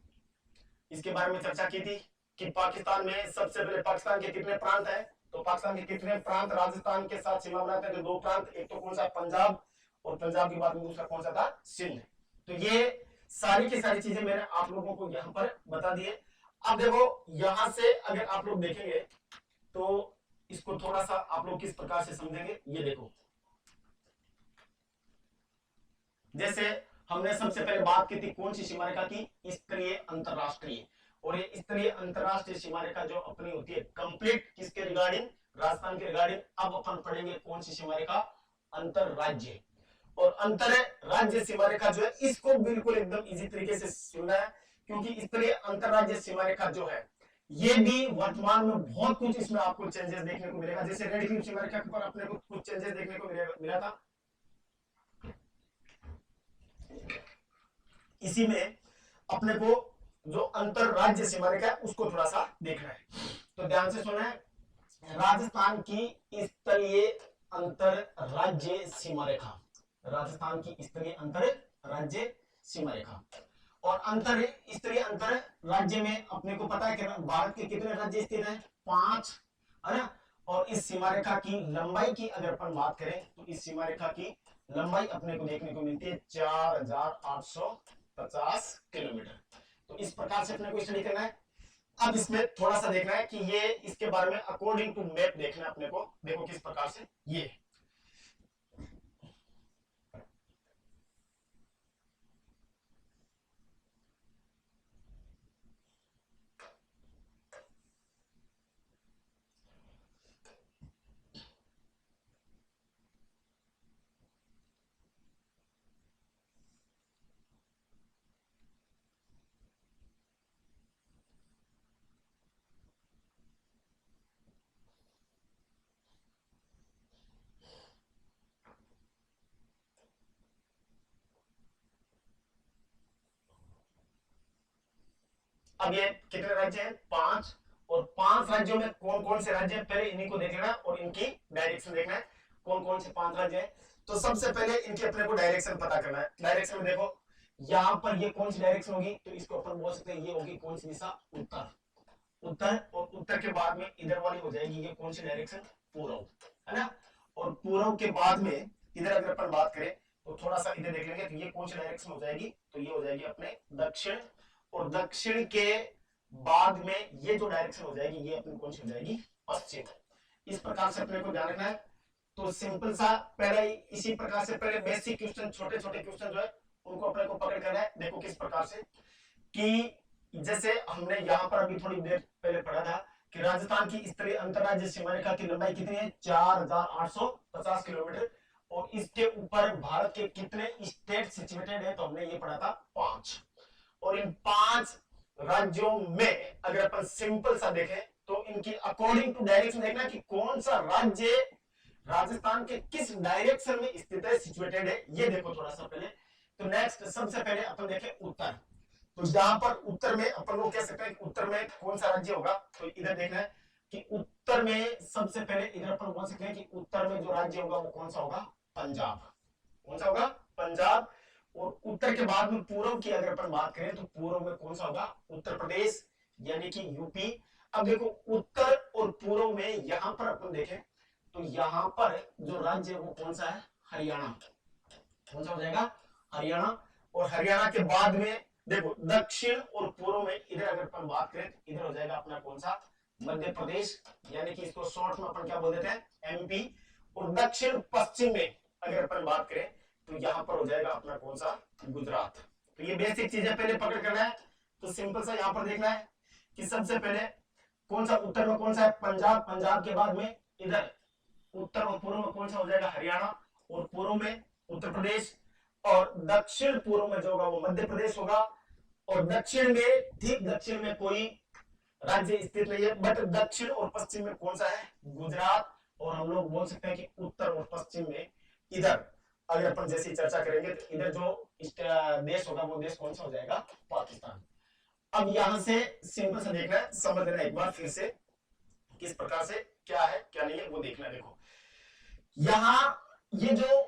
इसके बारे में चर्चा की थी कि पाकिस्तान में सबसे पहले पाकिस्तान के कितने प्रांत हैं, तो पाकिस्तान के कितने प्रांत राजस्थान के साथ सीमा बनाते हैं, तो दो प्रांत, एक तो कौन सा पंजाब, और पंजाब के बाद में दूसरा कौन सा था, सिंध। तो ये सारी की सारी चीजें मैंने आप लोगों को यहाँ पर बता दी है। अब देखो यहां से अगर आप लोग देखेंगे तो इसको थोड़ा सा आप लोग किस प्रकार से समझेंगे, ये देखो। जैसे हमने सबसे पहले बात की थी कौन सी सीमा रेखा की, स्तरीय अंतरराष्ट्रीय, और ये स्तरीय अंतरराष्ट्रीय सीमा रेखा जो अपनी होती है कंप्लीट किसके रिगार्डिंग, राजस्थान के रिगार्डिंग। अब अपन पढ़ेंगे कौन सी सीमा रेखा, अंतरराज्य। और अंतर राज्य सीमा रेखा जो है इसको बिल्कुल एकदम इजी तरीके से सुनना है, क्योंकि स्तरीय अंतरराज्य सीमा रेखा जो है ये भी वर्तमान में बहुत कुछ इसमें आपको चेंजेस देखने को मिलेगा। जैसे रेड क्लिफ सीमा रेखा पर अपने को कुछ चेंजेस देखने को मिला था, इसी में अपने को जो अंतर राज्य सीमा रेखा है उसको थोड़ा सा देखना है। तो ध्यान से सुनना है, राजस्थान की स्तरीय अंतर राज्य सीमा रेखा, राजस्थान की स्तरीय अंतर राज्य सीमा रेखा। और अंतर स्तरीय अंतर राज्य में अपने को पता है कि भारत के कितने राज्य स्थित हैं, 5, है ना। और इस सीमा रेखा की लंबाई की अगर अपन बात करें तो इस सीमा रेखा की लंबाई अपने को देखने को मिलती है 4850 किलोमीटर। तो इस प्रकार से अपने को स्टडी करना है। अब इसमें थोड़ा सा देखना है कि ये इसके बारे में अकॉर्डिंग टू मैप देखना है अपने को। देखो किस प्रकार से ये अब ये कितने राज्य हैं, 5, और 5 राज्यों में कौन कौन से राज्य हैं पहले इन्हीं को देख लेना और इनकी डायरेक्शन देखना है, कौन कौन से 5 राज्य हैं। तो सबसे पहले इनके अपने को डायरेक्शन पता करना है। डायरेक्शन में देखो यहां पर ये कौन सी डायरेक्शन होगी, तो इसको अपन बोल सकते हैं ये होगी कौन सी दिशा, उत्तर। उत्तर, और उत्तर के बाद में इधर वाली हो जाएगी ये कौन सी डायरेक्शन, पूर्व, है ना। और पूर्व के बाद में इधर अगर अपन बात करें तो थोड़ा सा इधर देख लेंगे, तो ये कौन सी डायरेक्शन हो जाएगी, तो ये हो जाएगी अपने दक्षिण। और दक्षिण के बाद में ये जो डायरेक्शन हो जाएगी ये अपनी कौन सी हो जाएगी, पश्चिम। इस प्रकार से अपने को ध्यान रखना है। तो सिंपल सा पहले इसी प्रकार से पहले बेसिक क्वेश्चन, छोटे छोटे क्वेश्चन जो है उनको अपने को पकड़ करना है। देखो किस प्रकार से कि जैसे हमने यहाँ पर अभी थोड़ी देर पहले पढ़ा था कि राजस्थान की स्तरीय अंतरराज्य सीमा रेखा की लंबाई कितनी है, 4850 किलोमीटर। और इसके ऊपर भारत के कितने स्टेट सिचुएटेड है, तो हमने ये पढ़ा था 5। और इन 5 राज्यों में अगर अपन सिंपल सा देखें तो इनकी अकॉर्डिंग टू डायरेक्शन देखना कि कौन सा राज्य राजस्थान के किस डायरेक्शन में स्थित है, सिचुएटेड है, ये देखो थोड़ा सा पहले। तो नेक्स्ट सबसे पहले अपन देखें उत्तर। तो जहां पर उत्तर में अपन लोग कह सकते हैं कि उत्तर में कौन सा राज्य होगा, तो इधर देखना है कि उत्तर में सबसे पहले इधर अपन बोल सकते हैं कि उत्तर में जो राज्य होगा वो कौन सा होगा, पंजाब। कौन सा होगा, पंजाब। और उत्तर के बाद में पूर्व की अगर अपन बात करें तो पूर्व में कौन सा होगा, उत्तर प्रदेश यानी कि यूपी। अब देखो उत्तर और पूर्व में यहां पर अपन देखें तो यहां पर जो राज्य है वो कौन सा है, हरियाणा। कौन सा हो जाएगा, हरियाणा। और हरियाणा के बाद में देखो दक्षिण और पूर्व में इधर अगर अपन बात करें तो इधर हो जाएगा अपना कौन सा, मध्य प्रदेश, यानी कि इसको शॉर्ट में अपन क्या बोल देते हैं, एमपी। और दक्षिण पश्चिम में अगर अपन बात करें तो यहां पर हो जाएगा अपना कौन सा, गुजरात। तो ये बेसिक चीजें पहले पकड़ करना है। तो सिंपल सा यहां पर देखना है कि सबसे पहले कौन सा उत्तर में कौन सा है, पंजाब। पंजाब के बाद में इधर उत्तर और पूर्व में कौन सा हो जाएगा, हरियाणा। और पूर्व में उत्तर प्रदेश। और दक्षिण पूर्व में जो होगा वो मध्य प्रदेश होगा। और दक्षिण में, ठीक दक्षिण में कोई राज्य स्थित नहीं है, बट दक्षिण और पश्चिम में कौन सा है, गुजरात। और हम लोग बोल सकते हैं कि उत्तर और पश्चिम में इधर अगर अपन जैसी चर्चा करेंगे तो इधर जो देश होगा वो देश कौन सा हो जाएगा, पाकिस्तान। अब यहां से सिंपल से देखना है, समझ लेना एक बार फिर से किस प्रकार से क्या है क्या नहीं है वो देखना। देखो यहां ये जो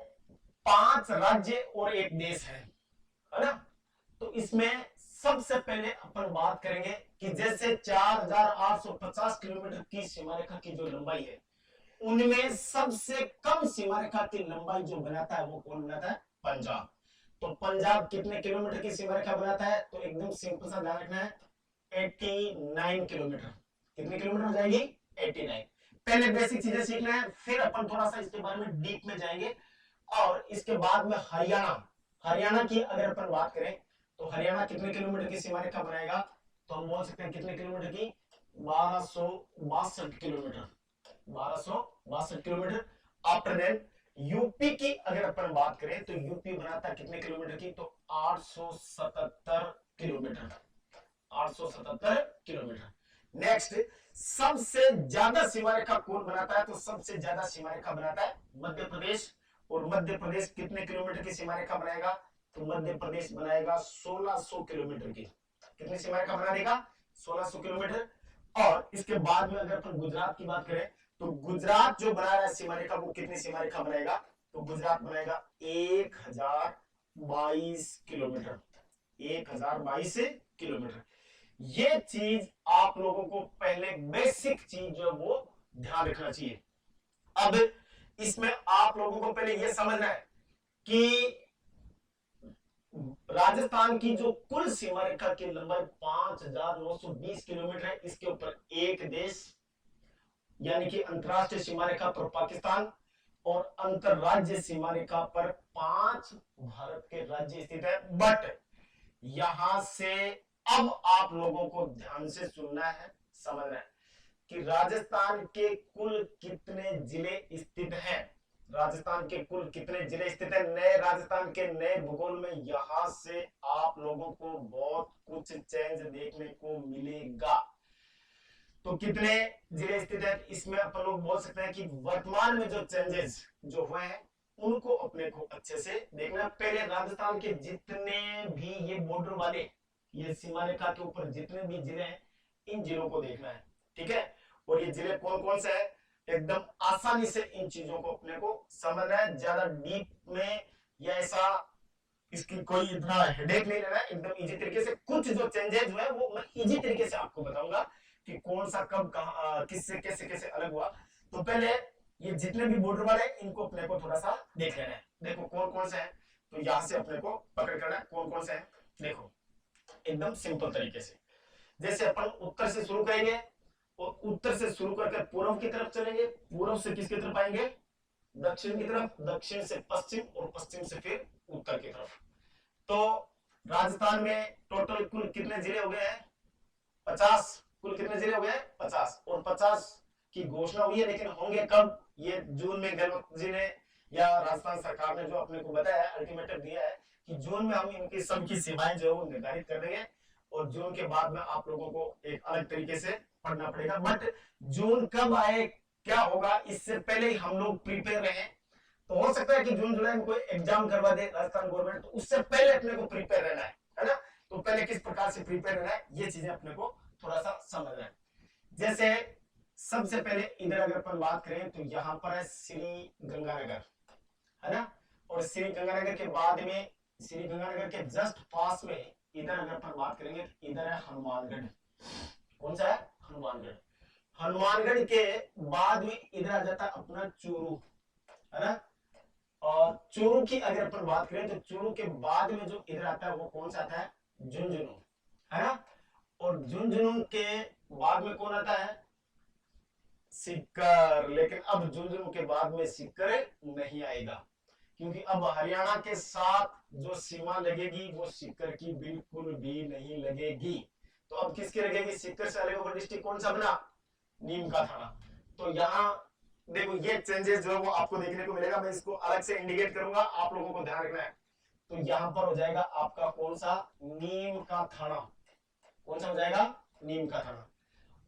5 राज्य और एक देश है ना, तो इसमें सबसे पहले अपन बात करेंगे कि जैसे 4850 किलोमीटर की सीमा रेखा की जो लंबाई है, उनमें सबसे कम सीमा रेखा की लंबाई जो बनाता है वो कौन बनाता है, पंजाब। तो पंजाब कितने किलोमीटर की सीमा रेखा बनाता है, तो एकदम सिंपल सा ध्यान रखना है, 89 किलोमीटर। कितने किलोमीटर हो जाएगी, 89। पहले बेसिक चीजें सीखना है, फिर अपन थोड़ा सा इसके बारे में डीप में जाएंगे। और इसके बाद में हरियाणा, हरियाणा की अगर अपन बात करें तो हरियाणा कितने किलोमीटर की सीमा रेखा बनाएगा, तो हम बोल सकते हैं कितने किलोमीटर की, 1262 kilometre, 1262 kilometre. After that UP की अगर अपन बात करें तो यूपी बनाता है कितने किलोमीटर की, तो 877 किलोमीटर, 877 किलोमीटर। नेक्स्ट, सबसे ज्यादा सीमा रेखा कौन बनाता है, तो सबसे ज्यादा सीमा रेखा बनाता है मध्य प्रदेश। और मध्य प्रदेश कितने किलोमीटर की सीमा रेखा बनाएगा, तो मध्य प्रदेश बनाएगा 1600 किलोमीटर की। कितनी सीमा रेखा बना देगा, 1600 किलोमीटर। और इसके बाद में अगर अपन गुजरात की बात करें तो गुजरात जो बना रहा है सीमा रेखा, वो कितनी सीमा रेखा बनाएगा, तो गुजरात बनाएगा 1022 किलोमीटर, 1022 किलोमीटर। ये चीज आप लोगों को पहले बेसिक चीज जो वो ध्यान रखना चाहिए। अब इसमें आप लोगों को पहले यह समझना है कि राजस्थान की जो कुल सीमा रेखा की लंबाई 5920 किलोमीटर है, इसके ऊपर एक देश यानी कि अंतरराष्ट्रीय सीमा रेखा पर पाकिस्तान और अंतरराज्य सीमा रेखा पर 5 भारत के राज्य स्थित है। बट यहां से अब आप लोगों को ध्यान से सुनना है, समझना है कि राजस्थान के कुल कितने जिले स्थित हैं, राजस्थान के कुल कितने जिले स्थित है। नए राजस्थान के नए भूगोल में यहां से आप लोगों को बहुत कुछ चेंज देखने को मिलेगा। तो कितने जिले स्थित है, इसमें अपन लोग बोल सकते हैं कि वर्तमान में जो चेंजेस जो हुए हैं उनको अपने को अच्छे से देखना। पहले राजस्थान के जितने भी ये बॉर्डर वाले, ये सीमा रेखा के ऊपर जितने भी जिले हैं, इन जिलों को देखना है, ठीक है। और ये जिले कौन कौन से है, एकदम आसानी से इन चीजों को अपने को समझना है, ज्यादा डीप में या ऐसा इसकी कोई इतना हेडेक नहीं लेना है, एकदम इजी तरीके से। कुछ जो चेंजेस हुए वो मैं इजी तरीके से आपको बताऊंगा कि कौन सा कब कहां किससे कैसे कैसे अलग हुआ। तो पहले ये जितने भी बॉर्डर वाले इनको अपने को थोड़ा सा देख लेना है। देखो कौन कौन से हैं, तो यहां से अपने को पकड़ करना है कौन कौन से हैं। देखो एकदम सिंपल तरीके से, जैसे अपन उत्तर से शुरू करेंगे और उत्तर से शुरू करके पूर्व की तरफ चलेंगे, पूर्व से किसकी तरफ आएंगे, दक्षिण की तरफ, दक्षिण से पश्चिम और पश्चिम से फिर उत्तर की तरफ। तो राजस्थान में टोटल कुल कितने जिले हो गए हैं, 50। कुल कितने जिले हो गए, 50। और 50 की घोषणा हुई है, लेकिन होंगे कब, ये जून में गहलोत जी ने या राजस्थान सरकार ने जो अपने को बताया, अल्टीमेटम दिया है कि जून में हम इनकी सबकी सीमाएं जो है वो निर्धारित कर देंगे। और जून के बाद में आप लोगों को एक अलग तरीके से पढ़ना पड़ेगा। बट जून कब आए क्या होगा, इससे पहले ही हम लोग प्रिपेयर रहे। तो हो सकता है कि जून जुलाई में कोई एग्जाम करवा दे राजस्थान गवर्नमेंट, तो उससे पहले अपने को प्रिपेयर रहना है ना। तो पहले किस प्रकार से प्रिपेयर रहना है, ये चीजें अपने को थोड़ा सा समझना है। जैसे सबसे पहले इधर अगर अपन बात करें तो यहाँ पर है श्री गंगानगर, है ना। और श्री गंगानगर के बाद में, श्री गंगानगर के जस्ट पास में इधर अगर अपन बात करेंगे तो इधर है हनुमानगढ़। कौन सा है, हनुमानगढ़। हनुमानगढ़ के बाद में इधर आ जाता है अपना चूरू, है ना। और चूरू की अगर अपन बात करें तो चूरू के बाद में जो इधर आता है वो कौन सा आता है, झुंझुनू, है ना। और झुंझुनू के बाद में कौन आता है, सीकर। लेकिन अब झुंझुनू के बाद में सीकर नहीं आएगा, क्योंकि अब हरियाणा के साथ जो सीमा लगेगी वो सीकर की बिल्कुल भी नहीं लगेगी। तो अब किसकी लगेगी, सीकर से अलग होकर डिस्ट्रिक्ट कौन सा बना, नीम का थाना। तो यहाँ देखो ये चेंजेस जो है वो आपको देखने को मिलेगा, मैं इसको अलग से इंडिकेट करूंगा, आप लोगों को ध्यान रखना है। तो यहाँ पर हो जाएगा आपका कौन सा, नीम का थाना। कौन सा हो जाएगा, नीम का थाना।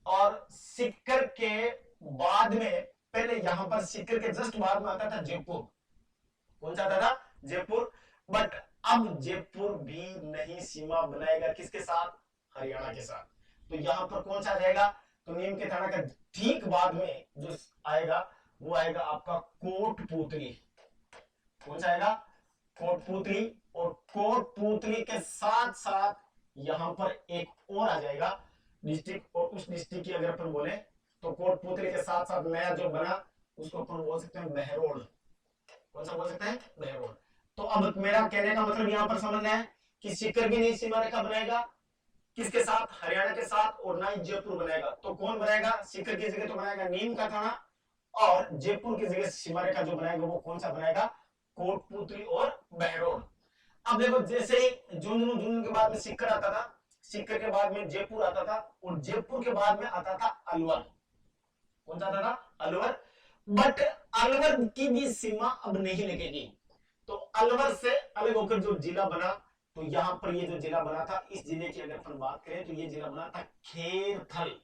और सीकर के बाद में, पहले यहां पर सीकर के जस्ट बाद में आता था जयपुर। कौन सा आता था? जयपुर। बट अब जयपुर भी नहीं सीमा बनाएगा किसके साथ? हरियाणा के साथ। तो यहां पर कौन सा आ जाएगा? तो नीम के थाना का ठीक बाद में जो आएगा वो आएगा आपका कोटपूतली। कौन सा आएगा? कोटपूतली। और कोटपूतली के साथ साथ यहां पर एक और आ जाएगा डिस्ट्रिक्ट, और उस डिस्ट्रिक्ट की अगर अपन बोले तो कोटपूतली के साथ साथ नया जो बना उसको अपन बोल सकते हैं बहरोड। कौन सा बोल सकते हैं? बहरोड। तो अब मेरा कहने का मतलब यहां पर समझना है कि सीकर भी नहीं सीमा रेखा बनाएगा किसके साथ? हरियाणा के साथ। और ना ही जयपुर बनाएगा। तो कौन बनाएगा? सीकर की जगह तो बनाएगा नीम का थाना, और जयपुर की जगह सीमा रेखा जो बनाएगा वो कौन सा बनाएगा? कोटपूतली और बहरोड। अब देखो जैसे ही झुंझुनू के बाद में सीकर आता था, सीकर के बाद में जयपुर आता था, और जयपुर के बाद में आता था अलवर। कौन सा आता था? अलवर। बट अलवर की भी सीमा अब नहीं लगेगी। तो अलवर से अलग होकर जो जिला बना, तो यहां पर ये जो जिला बना था, इस जिले की अगर अपन बात करें तो ये जिला बना था खेरथल।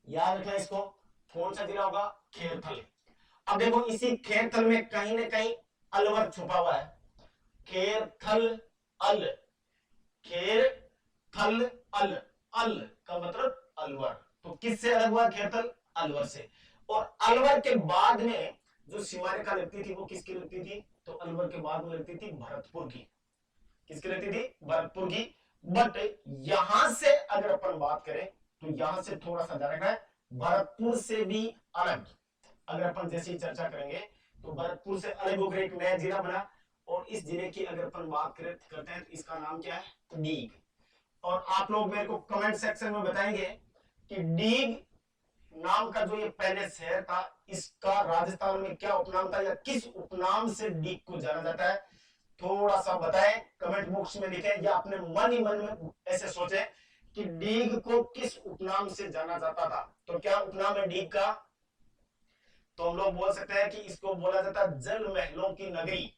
याद रखना इसको, कौन सा जिला होगा? खेरथल। अब देखो इसी खेरथल में कहीं ना कहीं अलवर छुपा हुआ है। खेरथल अल, खेरथल अल, अल का मतलब अलवर। तो किससे अलग हुआ खेरथल? अलवर से। और अलवर के बाद में जो सीमा रेखा लगती थी वो किसकी लगती थी? तो अलवर के बाद में लगती थी भरतपुर की। किसकी लगती थी? भरतपुर की। बट यहां से अगर अपन बात करें तो यहां से थोड़ा सा ध्यान रखना है, भरतपुर से भी अलग अगर अपन जैसे ही चर्चा करेंगे तो भरतपुर से अलग होकर एक नया जिला बना, और इस जिले की अगर अपन बात करते हैं तो इसका नाम क्या है? डीग। और आप लोग मेरे को कमेंट सेक्शन में बताएंगे कि डीग नाम का जो ये पहले शहर था, इसका राजस्थान में क्या उपनाम था, या किस उपनाम से डीग को जाना जाता है? थोड़ा सा बताएं, कमेंट बॉक्स में लिखें, या अपने मन ही मन में ऐसे सोचें कि डीग को किस उपनाम से जाना जाता था। तो क्या उपनाम है डीग का? तो हम लोग बोल सकते हैं कि इसको बोला जाता है जल महलों की नगरी।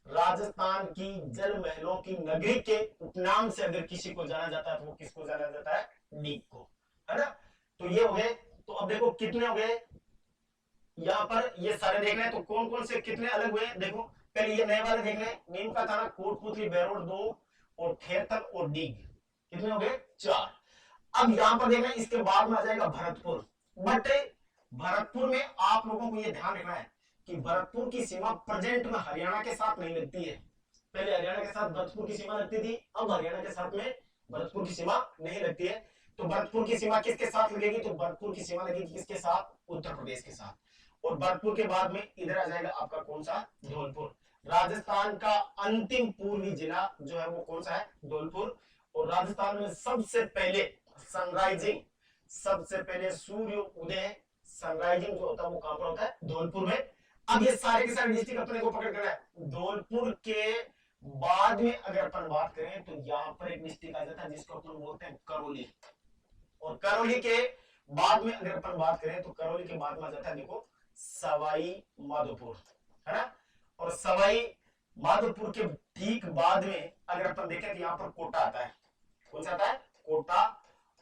राजस्थान की जल महलों की नगरी के उपनाम से अगर किसी को जाना जाता है तो वो किसको जाना जाता है? डीग को, है ना? तो ये हो गए। तो अब देखो कितने हो गए यहां पर, ये सारे देख रहे हैं। तो कौन कौन से कितने अलग हुए देखो, पहले ये नए वाले देख रहे हैं। नीम का थाना, कोटपूतली, बहरोड 2, और खेरथल और डीग। कितने हो गए? 4। अब यहां पर देख रहे हैं इसके बाद में आ जाएगा भरतपुर। बट भरतपुर में आप लोगों को यह ध्यान रखना है कि भरतपुर की सीमा प्रेजेंट में हरियाणा के साथ नहीं लगती है। पहले हरियाणा के साथ भरतपुर की सीमा लगती थी, अब हरियाणा के साथ में भरतपुर की सीमा नहीं लगती है। तो भरतपुर की सीमा किसके साथ लगेगी? तो भरतपुर की सीमा लगेगी किसके साथ? उत्तर प्रदेश के साथ। और भरतपुर के बाद में इधर आ जाएगा आपका कौन सा? धौलपुर। राजस्थान का अंतिम पूर्वी जिला जो है वो कौन सा है? धौलपुर। और राजस्थान में सबसे पहले सनराइजिंग, सबसे पहले सूर्य उदय, सनराइजिंग जो होता है वो कहां पर होता है? धौलपुर में। अब ये सारे के सारे डिस्ट्रिक्ट अपने को पकड़ करना है। धौलपुर के बाद में अगर अपन बात करें तो यहां पर एक डिस्ट्रिक्ट आ जाता है जिसको अपन बोलते हैं करौली। और करौली के बाद में अगर अपन बात करें तो करौली के बाद में आ जाता है देखो सवाई माधोपुर, है ना? और सवाई माधोपुर के ठीक बाद में अगर अपन देखें तो यहां पर कोटा आता है। कौन सा आता है? कोटा।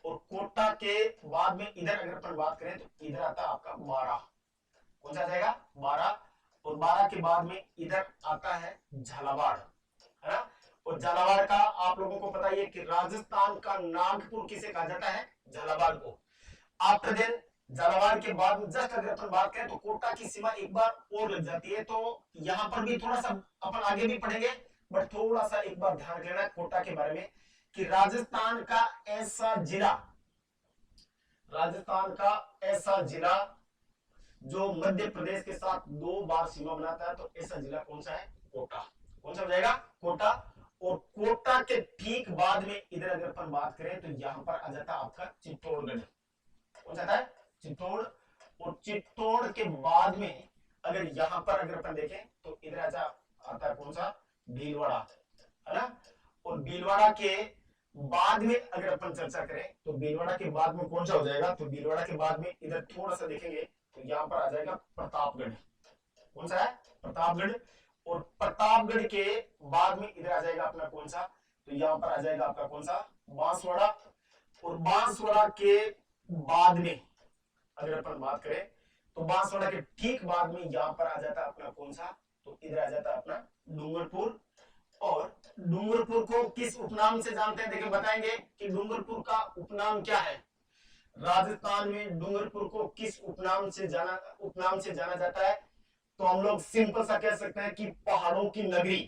और कोटा के बाद में इधर अगर अपन बात करें तो इधर आता है आपका बारा। कौन सा जाएगा? बारा। और बारा के बाद में इधर आता है झालावाड़, है ना? और झालावाड़ का आप लोगों को पता ही है कि राजस्थान का नागपुर किसे कहा जाता है? झालावाड़ को। आफ्टर देन झालावाड़ के बाद में जस्ट अगर अपन बात करें तो कोटा की सीमा एक बार और लग जाती है। तो यहां पर भी थोड़ा सा अपन आगे भी पढ़ेंगे, बट थोड़ा सा एक बार ध्यान रखना है कोटा के बारे में कि राजस्थान का ऐसा जिला, राजस्थान का ऐसा जिला जो मध्य प्रदेश के साथ 2 बार सीमा बनाता है, तो ऐसा जिला कौन सा है? कोटा। कौन सा हो जाएगा? कोटा। और कोटा के ठीक बाद में इधर अगर अपन बात करें तो यहां पर आ जाता है आपका चित्तौड़गढ़। कौन सा है? चित्तौड़। और चित्तौड़ के बाद में अगर यहां पर अगर अपन देखें तो इधर आता है कौन सा? भीलवाड़ा, है ना? और भीलवाड़ा के बाद में अगर अपन चर्चा करें तो भीलवाड़ा के बाद में कौन सा हो जाएगा? तो भीलवाड़ा के बाद में इधर थोड़ा सा देखेंगे तो यहां पर आ जाएगा प्रतापगढ़। कौन सा है? प्रतापगढ़। और प्रतापगढ़ के बाद में इधर आ जाएगा अपना कौन सा? तो यहां पर आ जाएगा आपका कौन सा? बांसवाड़ा। और बांसवाड़ा के बाद में अगर अपन बात करें तो बांसवाड़ा के ठीक बाद में यहां पर आ जाता है अपना कौन सा? तो इधर आ जाता है अपना डूंगरपुर। और डूंगरपुर को किस उपनाम से जानते हैं, देखिए बताएंगे कि डूंगरपुर का उपनाम क्या है। राजस्थान में डूंगरपुर को किस उपनाम से जाना जाता है, तो हम लोग सिंपल सा कह सकते हैं कि पहाड़ों की नगरी।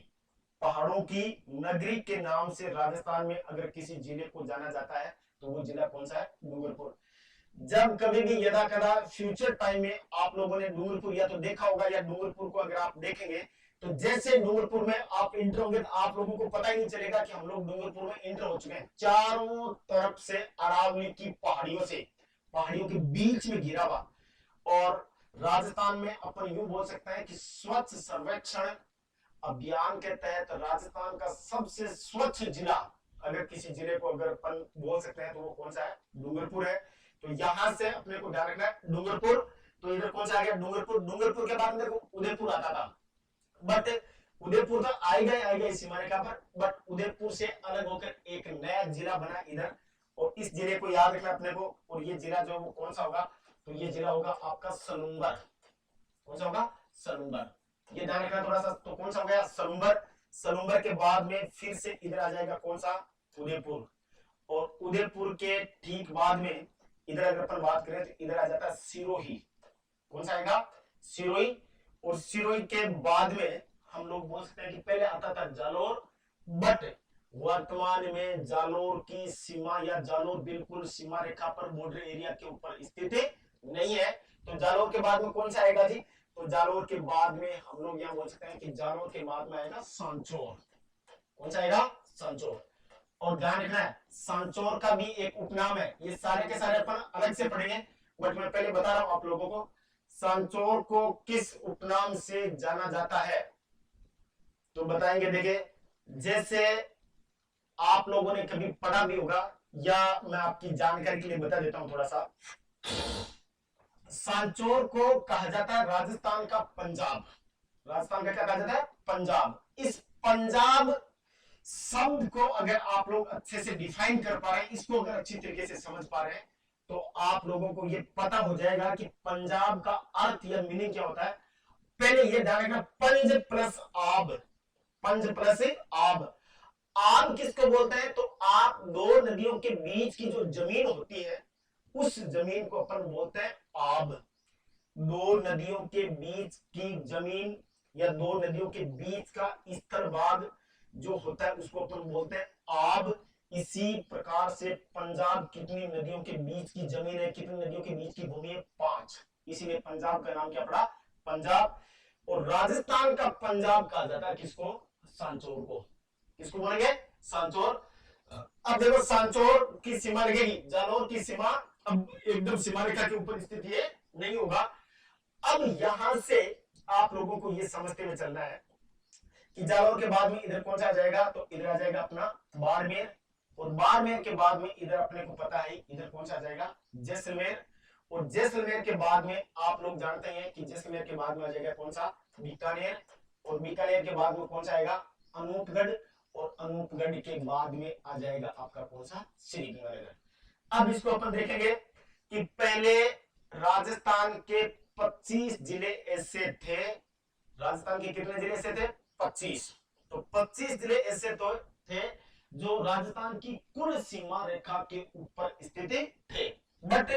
पहाड़ों की नगरी के नाम से राजस्थान में अगर किसी जिले को जाना जाता है तो वो जिला कौन सा है, डूंगरपुर। जब कभी भी यदा कदा फ्यूचर टाइम में आप लोगों ने डूंगरपुर या तो देखा होगा, या डूंगरपुर को अगर आप देखेंगे तो जैसे डूंगरपुर में आप इंटर होंगे तो आप लोगों को पता ही नहीं चलेगा कि हम लोग डूंगरपुर में इंटर हो चुके हैं। चारों तरफ से अरावली की पहाड़ियों से, पहाड़ियों के बीच में घिरा हुआ। और राजस्थान में अपन यूं बोल सकते हैं कि स्वच्छ सर्वेक्षण अभियान के तहत राजस्थान का सबसे स्वच्छ जिला, अगर किसी जिले को अगर अपन बोल सकते हैं तो वो कौन सा है, डूंगरपुर है। तो यहां से अपने को ध्यान रखना है डूंगरपुर। तो इधर कौन सा आ गया, डूंगरपुर। डूंगरपुर के बाद देखो उदयपुर आता था, बट उदयपुर तो आएगा इसी सीमारेखा पर, बट उदयपुर से अलग होकर एक नया जिला बना इधर। और इस जिले को याद रखना अपने को। और ये जिला जो वो कौन सा होगा, तो ये जिला होगा आपका सलूंबर। कौन सा होगा, सलूंबर। ये ध्यान रखना थोड़ा सा। तो कौन सा हो गया, सलूंबर। सलूंबर के बाद में फिर से इधर आ जाएगा कौन सा, उदयपुर। और उदयपुर के ठीक बाद में इधर अगर अपन बात करें तो इधर आ जाता है सिरोही। कौन सा आएगा, सिरोही। और सिरोही के बाद में हम लोग बोल सकते हैं कि पहले आता था जालोर, बट वर्तमान में जालोर की सीमा या जालोर बिल्कुल सीमा रेखा पर बॉर्डर एरिया के ऊपर स्थित नहीं है। तो जालोर के बाद में कौन सा आएगा जी, तो जालोर के बाद में हम लोग यहां बोल सकते हैं कि जालोर के बाद में आएगा सांचौर। कौन सा आएगा, सांचौर। और ध्यान रखना है सांचौर का भी एक उपनाम है। ये सारे के सारे अपन अलग से पढ़ेंगे, बट मैं पहले बता रहा हूं आप लोगों को सांचौर को किस उपनाम से जाना जाता है। तो बताएंगे, देखिए जैसे आप लोगों ने कभी पढ़ा भी होगा, या मैं आपकी जानकारी के लिए बता देता हूं थोड़ा सा। सांचौर को कहा जाता है राजस्थान का पंजाब। राजस्थान का क्या कहा जाता है, पंजाब। इस पंजाब शब्द को अगर आप लोग अच्छे से डिफाइन कर पा रहे हैं, इसको अगर अच्छी तरीके से समझ पा रहे हैं, तो आप लोगों को यह पता हो जाएगा कि पंजाब का अर्थ या मीनिंग क्या होता है। पहले यह ध्यान रखना, पंज प्लस आब। पंज प्लस आब। आब किसको बोलते हैं, तो आप दो नदियों के बीच की जो जमीन होती है उस जमीन को अपन बोलते हैं आब। दो नदियों के बीच की जमीन या दो नदियों के बीच का स्थल भाग जो होता है उसको अपन बोलते हैं आब। इसी प्रकार से पंजाब कितनी नदियों के बीच की जमीन है, कितनी नदियों के बीच की भूमि है, 5। इसीलिए पंजाब का नाम क्या पड़ा, पंजाब। और राजस्थान का पंजाब कहा जाता है किसको, सांचौर को। किसको बोलेंगे, सांचौर। अब देखो सांचौर की सीमा लगेगी, जालोर की सीमा अब एकदम सीमा रेखा के ऊपर स्थित ये नहीं होगा। अब यहां से आप लोगों को ये समझते हुए चलना है कि जालोर के बाद में इधर कौन सा आ जाएगा, तो इधर आ जाएगा अपना बाड़मेर। और बाड़मेर के बाद में इधर अपने को पता है इधर कौन सा आ जाएगा, जैसलमेर। और जैसलमेर के बाद में आप लोग जानते हैं कि जैसलमेर के बाद में आ जाएगा कौन सा, बीकानेर। और बीकानेर के बाद में कौन सा आएगा, अनूपगढ़। और अनूपगढ़ के बाद में आ जाएगा आपका कौन सा, श्रीगंगानगर। अब इसको अपन देखेंगे कि पहले राजस्थान के 25 जिले ऐसे थे। राजस्थान के कितने जिले ऐसे थे, 25। तो 25 जिले ऐसे तो थे जो राजस्थान की कुल सीमा रेखा के ऊपर स्थित थे। बट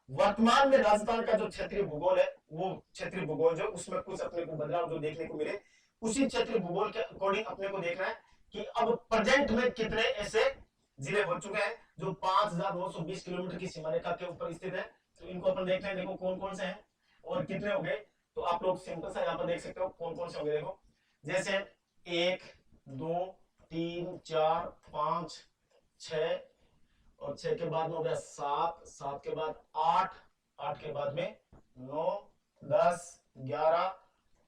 वर्तमान में राजस्थान का जो क्षेत्रीय भूगोल है, वो क्षेत्रीय भूगोल जो उसमें कुछ अपने को बदलाव जो देखने को मिले, उसी क्षेत्रीय भूगोल के अकॉर्डिंग अपने को देखना है कि अब प्रेजेंट में कितने ऐसे जिले हो चुके हैं जो 5,920 किलोमीटर की सीमा रेखा के ऊपर स्थित है। तो इनको अपन देखते हैं, देखो कौन कौन से हैं और कितने हो गए। तो आप लोग सिंपल सा यहाँ पर देख सकते हो कौन कौन से हो गए। देखो जैसे 1 2 3 4 5 6, और 6 के बाद में हो गया 7, 7 के बाद 8, 8 के बाद में 9 10 11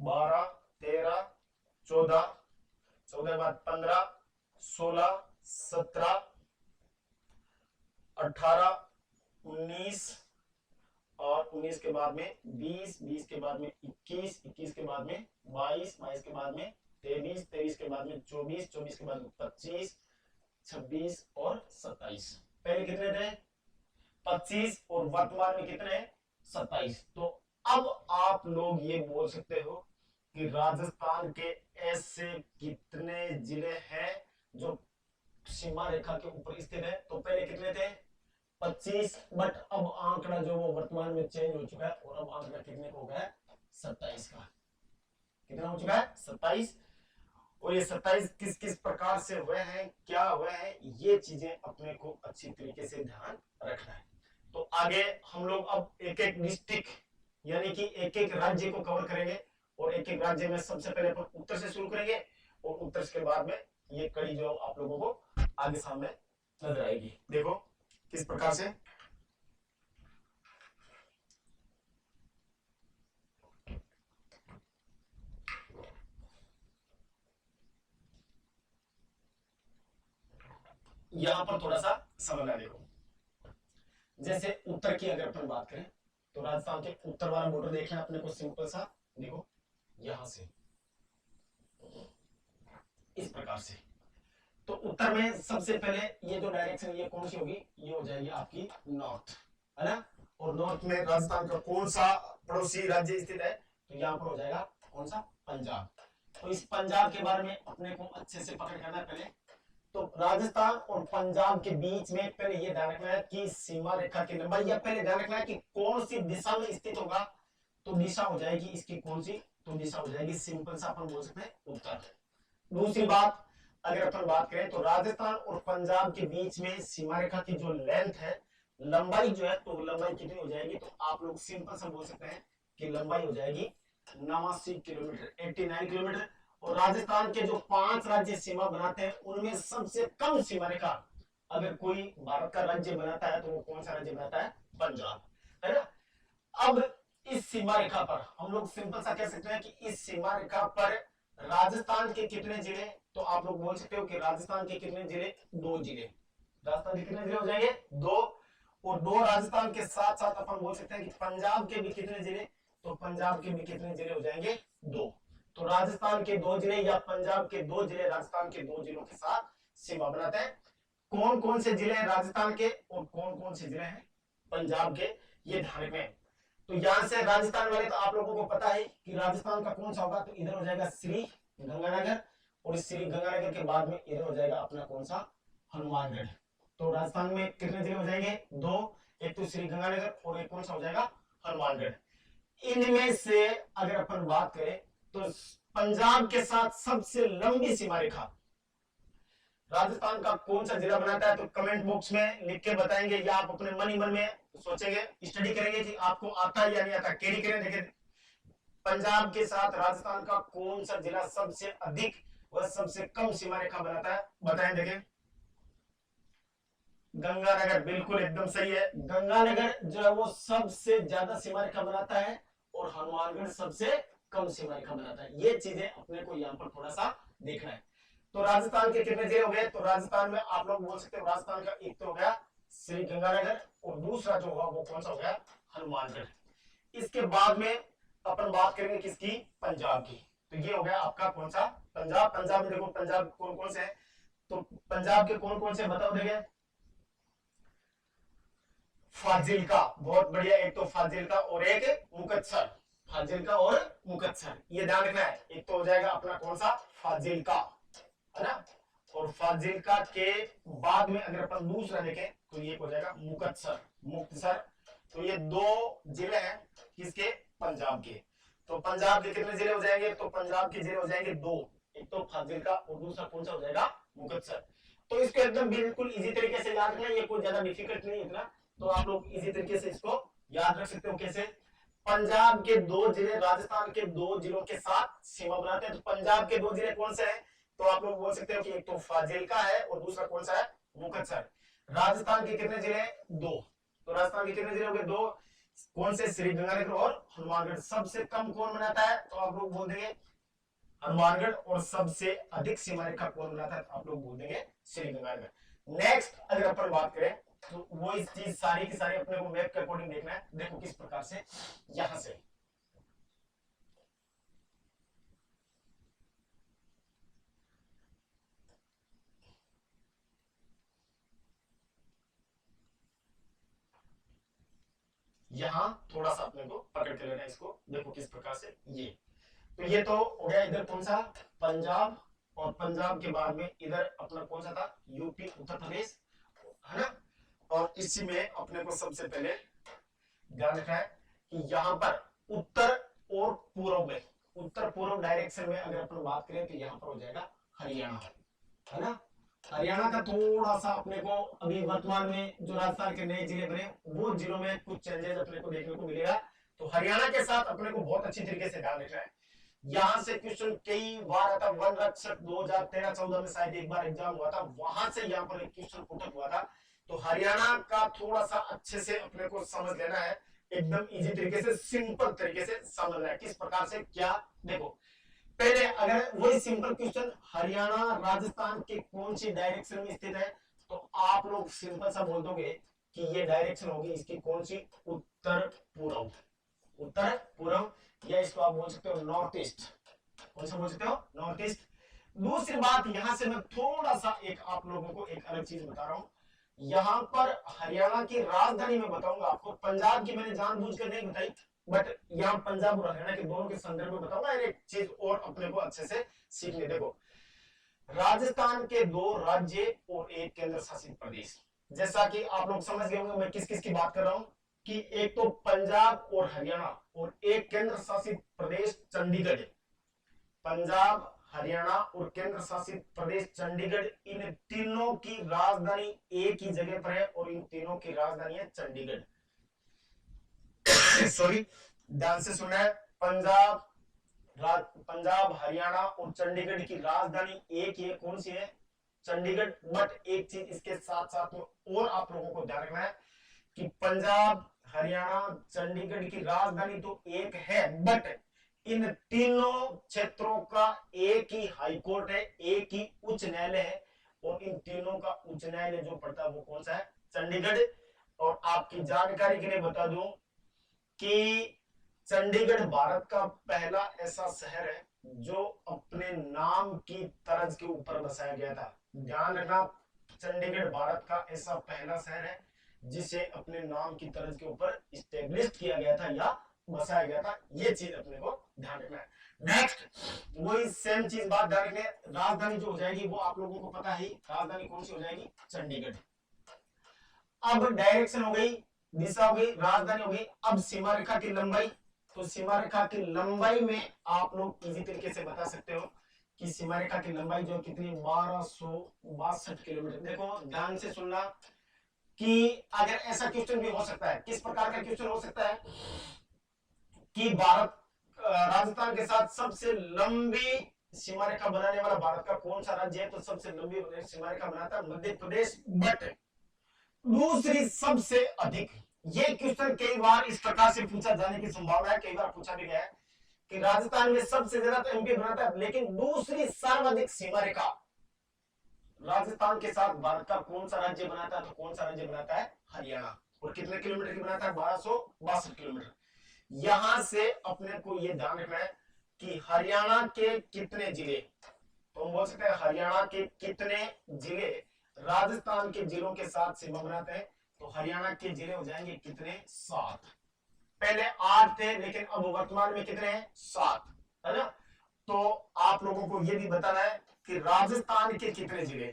12 13 14, 14 के बाद 15 16 17 18 19, और 19 के बाद में 20, 20 के बाद में 21, 21 के बाद में 22, 22 के बाद में 23, 23 के बाद में 24, 24 के बाद में 25, 26 और 27। पहले कितने थे, 25, और वर्तमान में कितने हैं, 27। तो अब आप लोग ये बोल सकते हो कि राजस्थान के ऐसे कितने जिले हैं जो सीमा रेखा के ऊपर स्थित है। तो पहले कितने थे? 25, बट अब आंकड़ा जो वो वर्तमान में चेंज हो चुका है और अब आंकड़ा कितने का हो गया है? 27 का। कितना हो चुका है? 27। और ये 27 किस किस प्रकार से हुए हैं, क्या हुए हैं, ये चीजें अपने को अच्छी तरीके से ध्यान रखना है। तो आगे हम लोग अब एक एक डिस्ट्रिक्ट यानी कि एक एक राज्य को कवर करेंगे और एक एक राज्य में सबसे पहले अपन उत्तर से शुरू करेंगे और उत्तर के बाद में ये कड़ी जो आप लोगों को आगे सामने नजर आएगी। देखो किस प्रकार से। यहां पर थोड़ा सा समझना। देखो जैसे उत्तर की अगर अपन बात करें तो राजस्थान के उत्तर वाला बॉर्डर देखना अपने को सिंपल सा। देखो यहां से इस प्रकार से। तो उत्तर में सबसे पहले ये जो डायरेक्शन ये कौन सी होगी? ये हो जाएगी आपकी नॉर्थ, है ना। और नॉर्थ में राजस्थान का कौन सा पड़ोसी राज्य स्थित है? तो यहाँ पर हो जाएगा कौन सा? पंजाब। तो इस पंजाब के बारे में अपने को अच्छे से पकड़ करना है पहले। तो राजस्थान और पंजाब के बीच में पहले ये ध्यान रखना है कि सीमा रेखा की लंबाई, या पहले ध्यान रखना है कि कौन सी दिशा में स्थित होगा। तो दिशा हो जाएगी इसकी कौन सी? तो दिशा हो जाएगी सिंपल सा अपन बोल सकते हैं उत्तर। दूसरी बात अगर अपन बात करें तो राजस्थान और पंजाब के बीच में सीमा रेखा की जो लेंथ है, लंबाई जो है, तो लंबाई कितनी हो जाएगी? तो आप लोग सिंपल सा बोल सकते हैं कि लंबाई हो जाएगी 89 किलोमीटर, 89 किलोमीटर। और राजस्थान के जो 5 राज्य सीमा बनाते हैं उनमें सबसे कम सीमा रेखा अगर कोई भारत का राज्य बनाता है तो वो कौन सा राज्य बनाता है? पंजाब, है ना। अब इस सीमा रेखा पर हम लोग सिंपल सा कह सकते हैं कि इस सीमा रेखा पर राजस्थान के कितने जिले? तो आप लोग बोल सकते हो कि राजस्थान के कितने जिले? 2 जिले। राजस्थान के कितने जिले हो जाएंगे? 2। और 2 राजस्थान के साथ साथ अपन बोल सकते हैं कि पंजाब के भी कितने जिले? तो पंजाब के भी कितने जिले हो जाएंगे? 2। तो राजस्थान के 2 जिले या पंजाब के 2 जिले राजस्थान के 2 जिलों के साथ सीमा बनाते हैं। कौन कौन से जिले हैं राजस्थान के और कौन कौन से जिले हैं पंजाब के, ये ध्यान रखें। तो यहां से राजस्थान वाले तो आप लोगों को पता है कि राजस्थान का कौन सा होगा? तो इधर हो जाएगा श्री गंगानगर, और इस श्री गंगानगर के बाद में इधर हो जाएगा अपना कौन सा? हनुमानगढ़। तो राजस्थान में कितने जिले हो जाएंगे? 2। एक तो श्री गंगानगर और एक कौन सा हो जाएगा? हनुमानगढ़। इनमें से अगर अपन बात करें तो पंजाब के साथ सबसे लंबी सीमा रेखा राजस्थान का कौन सा जिला बनाता है? तो कमेंट बॉक्स में लिख के बताएंगे या आप अपने मन ही मन में सोचेंगे, स्टडी करेंगे कि आपको आता है या नहीं आता। कैरी करें। देखिए पंजाब के साथ राजस्थान का कौन सा जिला सबसे अधिक व सबसे कम सीमा रेखा बनाता है? बताएं। देखें गंगानगर, बिल्कुल एकदम सही है। गंगानगर जो है वो सबसे ज्यादा सीमा रेखा बनाता है और हनुमानगढ़ सबसे कम सीमा रेखा बनाता है। ये चीजें अपने को यहाँ पर थोड़ा सा देखना है। तो राजस्थान के कितने जिले हो गए? तो राजस्थान में आप लोग बोल सकते हो राजस्थान का एक तो हो गया श्री गंगानगर और दूसरा जो होगा वो कौन सा हो गया? हनुमानगढ़। इसके बाद में अपन बात करेंगे किसकी? पंजाब की। तो ये हो गया आपका कौन सा? पंजाब। पंजाब में देखो पंजाब कौन कौन से हैं? तो पंजाब के कौन कौन से बताओ। देंगे फाजिल्का, बहुत बढ़िया। एक तो फाजिल्का और एक मुकत्सर। फाजिल्का और मुकत्सर, ये ध्यान रखना है। एक तो हो जाएगा अपना कौन सा? फाजिल्का, है ना। और फाजिल्का के बाद में अगर अपन दूसरा देखें तो ये हो जाएगा मुकत्सर, मुक्तसर। तो ये 2 जिले हैं किसके? पंजाब के। तो पंजाब के कितने जिले हो जाएंगे? तो पंजाब के जिले हो जाएंगे 2। एक तो फाजिल्का और दूसरा कौन सा हो जाएगा? मुकत्सर। तो इसको एकदम बिल्कुल इजी तरीके से याद रखना, ये कोई ज्यादा डिफिकल्ट नहीं इतना। तो आप लोग इजी तरीके से इसको याद रख सकते हो। कैसे? पंजाब के 2 जिले राजस्थान के 2 जिलों के साथ सीमा बनाते हैं। तो पंजाब के 2 जिले कौन से हैं? तो आप लोग बोल सकते हो कि एक तो फाजिल्का है और दूसरा कौन सा है? मुकत्सर। राजस्थान के कितने जिले? 2। तो राजस्थान के कितने जिले हो गए? 2। कौन से? श्री गंगानगर और हनुमानगढ़। सबसे कम कौन बनाता है? तो आप लोग बोल देंगे हनुमानगढ़। और सबसे अधिक सीमा रेखा कौन बनाता है? तो आप लोग बोल देंगे श्री गंगानगर। नेक्स्ट अगर अपन बात करें तो वो इस चीज सारी की सारी अपने को मैप के अकॉर्डिंग देखना है। देखो किस प्रकार से। यहां से यहां थोड़ा सा अपने को पकड़ के लेना है इसको। देखो किस प्रकार से। ये तो ये तो हो गया इधर कौन सा, पंजाब, और पंजाब के बाद में इधर अपना कौन सा था, यूपी, उत्तर प्रदेश, है ना। और इसी में अपने को सबसे पहले ध्यान रखना है कि यहाँ पर उत्तर और पूर्व में, उत्तर पूर्व डायरेक्शन में अगर अपन बात करें तो यहाँ पर हो जाएगा हरियाणा, है ना। हरियाणा का थोड़ा सा अपने को अभी वर्तमान में जो राजस्थान के नए जिले बने वो जिलों में कुछ चेंजेस अपने को देखने को मिलेगा। तो हरियाणा के साथ अपने को बहुत अच्छी तरीके से ध्यान रखना है। यहां से क्वेश्चन कई बार आता, वन रक्षक 2013-14 में शायद एक बार एग्जाम हुआ था, वहां से यहाँ पर एक क्वेश्चन पुट हुआ था। तो हरियाणा का थोड़ा सा अच्छे से अपने को समझ लेना है, एकदम इजी तरीके से, सिंपल तरीके से समझना है किस प्रकार से क्या। देखो पहले अगर वही सिंपल क्वेश्चन, हरियाणा राजस्थान के कौन सी डायरेक्शन में स्थित है, तो आप लोग सिंपल सा बोल दोगे कि ये डायरेक्शन होगी इसकी कौन सी, उत्तर पूर्व, उत्तर पूर्व, या इसको आप बोल सकते हो नॉर्थ ईस्ट। कौन सा बोल सकते हो, नॉर्थ ईस्ट। दूसरी बात, यहां से मैं थोड़ा सा एक आप लोगों को एक अलग चीज बता रहा हूं, यहां पर हरियाणा की राजधानी में बताऊंगा आपको, पंजाब की मैंने जानबूझकर नहीं बताई, बट यहां पंजाब और हरियाणा के दोनों के संदर्भ में बताऊंगा। एक चीज और अपने को अच्छे से सीखने, देखो राजस्थान के 2 राज्य और 1 केंद्र शासित प्रदेश, जैसा कि आप लोग समझ गए होंगे मैं किस किस की बात कर रहा हूं, कि एक तो पंजाब और हरियाणा, और 1 केंद्र शासित प्रदेश चंडीगढ़। पंजाब, हरियाणा और केंद्र शासित प्रदेश चंडीगढ़, इन तीनों की राजधानी एक ही जगह पर है, और इन तीनों की राजधानी है चंडीगढ़। सॉरी, ध्यान से सुनना है, पंजाब, हरियाणा और चंडीगढ़ की राजधानी एक ही है, कौन सी है, चंडीगढ़। बट एक चीज इसके साथ साथ में और आप लोगों को ध्यान रखना है कि पंजाब, हरियाणा, चंडीगढ़ की राजधानी तो एक है, बट इन तीनों क्षेत्रों का एक ही हाईकोर्ट है, एक ही उच्च न्यायालय है, और इन तीनों का उच्च न्यायालय जो पड़ता है वो कौन सा है, चंडीगढ़। और आपकी जानकारी के लिए बता दूं कि चंडीगढ़ भारत का पहला ऐसा शहर है जो अपने नाम की तर्ज के ऊपर बसाया गया था। ध्यान रखना, चंडीगढ़ भारत का ऐसा पहला शहर है जिसे अपने नाम की तर्ज के ऊपर इस्टेब्लिश किया गया था या बसाया गया था, ये चीज अपने को ध्यान रखना है। नेक्स्ट वही सेम चीज बात ध्यान रखना, राजधानी जो हो जाएगी वो आप लोगों को पता है, राजधानी कौन सी हो जाएगी, चंडीगढ़। अब डायरेक्शन हो गई, दिशा हो गई, राजधानी हो गई। अब सीमा रेखा की लंबाई, तो सीमा रेखा की लंबाई में आप लोग इजी तरीके से बता सकते हो कि सीमा रेखा की लंबाई जो कितनी, 1262 किलोमीटर। देखो ध्यान से सुनना कि अगर ऐसा क्वेश्चन भी हो सकता है, किस प्रकार का क्वेश्चन हो सकता है कि भारत राजस्थान के साथ सबसे लंबी सीमा रेखा बनाने वाला भारत का कौन सा राज्य है, तो सबसे लंबी सीमा रेखा बनाता है मध्य प्रदेश। बट दूसरी सबसे अधिक, ये क्वेश्चन कई बार इस प्रकार से पूछा जाने की संभावना है, कई बार पूछा भी गया है कि राजस्थान में सबसे ज्यादा तो एमपी बनाता है, लेकिन दूसरी सर्वाधिक सीमा रेखा राजस्थान के साथ भारत का कौन सा राज्य बनाता है, तो कौन सा राज्य बनाता है, हरियाणा। और कितने किलोमीटर की बनाता है, 1262 किलोमीटर। यहां से अपने को यह ध्यान रखना है कि हरियाणा के कितने जिले, तो हम बोल सकते हैं हरियाणा के कितने जिले राजस्थान के जिलों के साथ सीमा बनाते हैं, तो हरियाणा के जिले हो जाएंगे कितने, 7। पहले 8 थे, लेकिन अब वर्तमान में कितने हैं, 7, है ना। तो आप लोगों को यह भी बताना है कि राजस्थान के कितने जिले,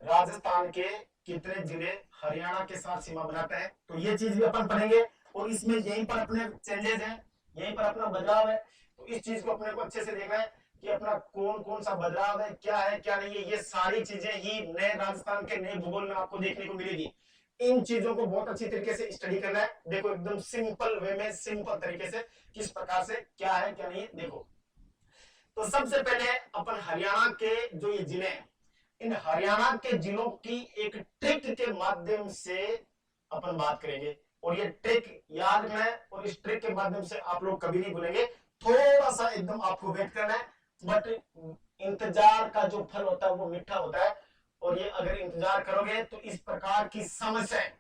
राजस्थान के कितने जिले हरियाणा के साथ सीमा बनाते हैं, तो ये चीज भी अपन पढ़ेंगे। और इसमें यहीं पर अपने चेंजेस हैं, यहीं पर अपना बदलाव है, तो इस चीज को अपने को अच्छे से देखना है कि अपना कौन कौन सा बदलाव है क्या नहीं है। ये सारी चीजें ही नए राजस्थान के नए भूगोल में आपको देखने को मिलेगी। इन चीजों को बहुत अच्छी तरीके से स्टडी करना है। देखो एकदम सिंपल वे में, सिंपल तरीके से किस प्रकार से क्या है क्या नहीं है, देखो। तो सबसे पहले अपन हरियाणा के जो ये जिले हैं, इन हरियाणा के जिलों की एक ट्रिक के माध्यम से अपन बात करेंगे, और ये ट्रिक याद रखना है, और इस ट्रिक के माध्यम से आप लोग कभी नहीं भूलेंगे। थोड़ा सा एकदम आपको वेट करना है, बट इंतजार का जो फल होता है वो मीठा होता है, और ये अगर इंतजार करोगे तो इस प्रकार की समस्याएं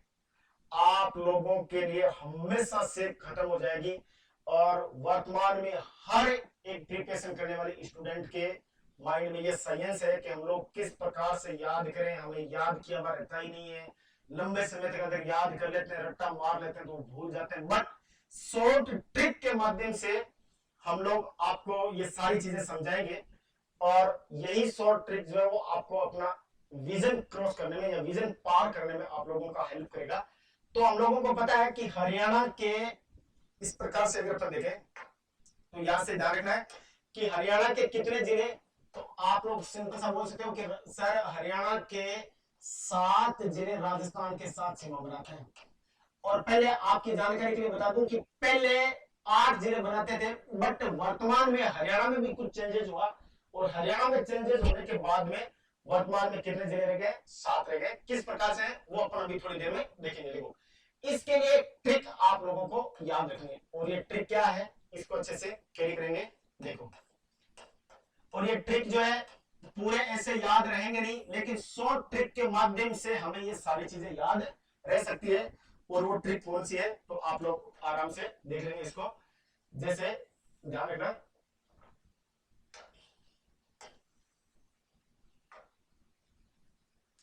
आप लोगों के लिए हमेशा से खत्म हो जाएगी। और वर्तमान में हर एक प्रिपरेशन करने वाले स्टूडेंट के माइंड में ये साइंस है कि हम लोग किस प्रकार से याद करें, हमें याद किया हुआ रहता ही नहीं है। लंबे समय तक अगर याद कर लेते हैं, रट्टा मार लेते हैं तो भूल जाते हैं, बट शॉर्ट ट्रिक के माध्यम से हम लोग आपको ये सारी चीजें समझाएंगे और यही शॉर्ट ट्रिक जो है वो आपको अपना विजन क्रॉस करने में या विजन पार करने में आप लोगों का हेल्प करेगा। तो हम लोगों को पता है कि हरियाणा के इस प्रकार से अगर अपन देखें तो यहां से ध्यान रखना है कि हरियाणा के कितने जिले, तो आप लोग सिंपल सा बोल सकते हो कि सर हरियाणा के 7 जिले राजस्थान के साथ सीमा बनाते हैं। और पहले आपकी जानकारी के लिए बता दूं कि पहले 8 जिले बनाते थे, बट वर्तमान में हरियाणा में भी कुछ चेंजेस हुआ और हरियाणा में चेंजेस होने के बाद में वर्तमान में कितने जिले रह गए, 7 रह गए। किस प्रकार से है वो अपन अभी थोड़ी देर में देखेंगे। देखो इसके लिए एक ट्रिक आप लोगों को याद रखनी है और ये ट्रिक क्या है इसको अच्छे से कैरी करेंगे। देखो और ये ट्रिक जो है पूरे ऐसे याद रहेंगे नहीं, लेकिन शॉर्ट ट्रिक के माध्यम से हमें ये सारी चीजें याद रह सकती है। और वो ट्रिक कौन सी है तो आप लोग आराम से देख लेंगे इसको। जैसे ध्यान रखना,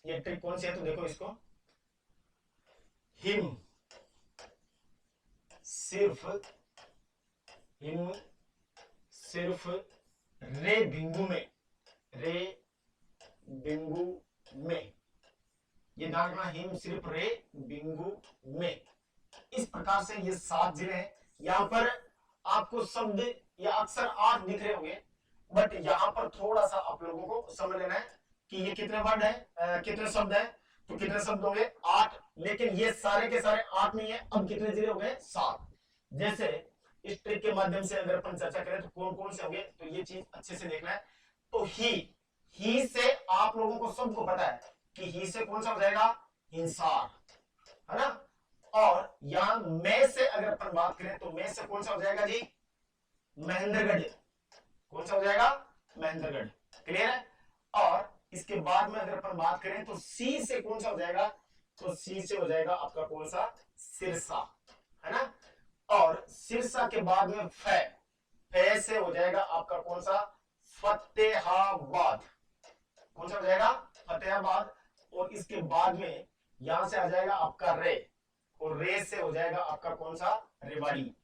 ये ट्रिक कौन सी है तो देखो इसको, हिम सिर्फ रे बिंदु में, ये ध्यान रखना, हिम सिर्फ रे बिंदु में। इस प्रकार से ये 7 जिले हैं। यहां पर आपको शब्द या अक्षर 8 दिख रहे होंगे, बट यहां पर थोड़ा सा आप लोगों को समझ लेना है कि ये कितने वर्ड है, कितने शब्द है, तो कितने शब्द होंगे 8, लेकिन ये सारे के सारे 8 नहीं है। अब कितने जिले हो गए 7। जैसे इस ट्रिक के माध्यम से अगर अपन चर्चा करें तो कौन कौन से होंगे, तो ये चीज अच्छे से देखना है। तो ही से आप लोगों को सबको पता है कि ही से कौन सा हो जाएगा, हिंसार, है ना। और यहां मैं से अगर अपन बात करें तो मैं से कौन सा हो जाएगा जी, महेंद्रगढ़। कौन सा हो जाएगा, महेंद्रगढ़। क्लियर है। और इसके बाद में अगर अपन बात करें तो सी से कौन सा हो जाएगा, तो सी से हो जाएगा आपका कौन सा, सिरसा, है ना। और सिरसा के बाद में फे से हो जाएगा आपका कौन सा, फतेहाबाद। कौन सा हो जाएगा, फतेहाबाद। और इसके बाद में यहां से आ जाएगा आपका रे, और रे से हो जाएगा आपका कौन सा, रेवाड़ी।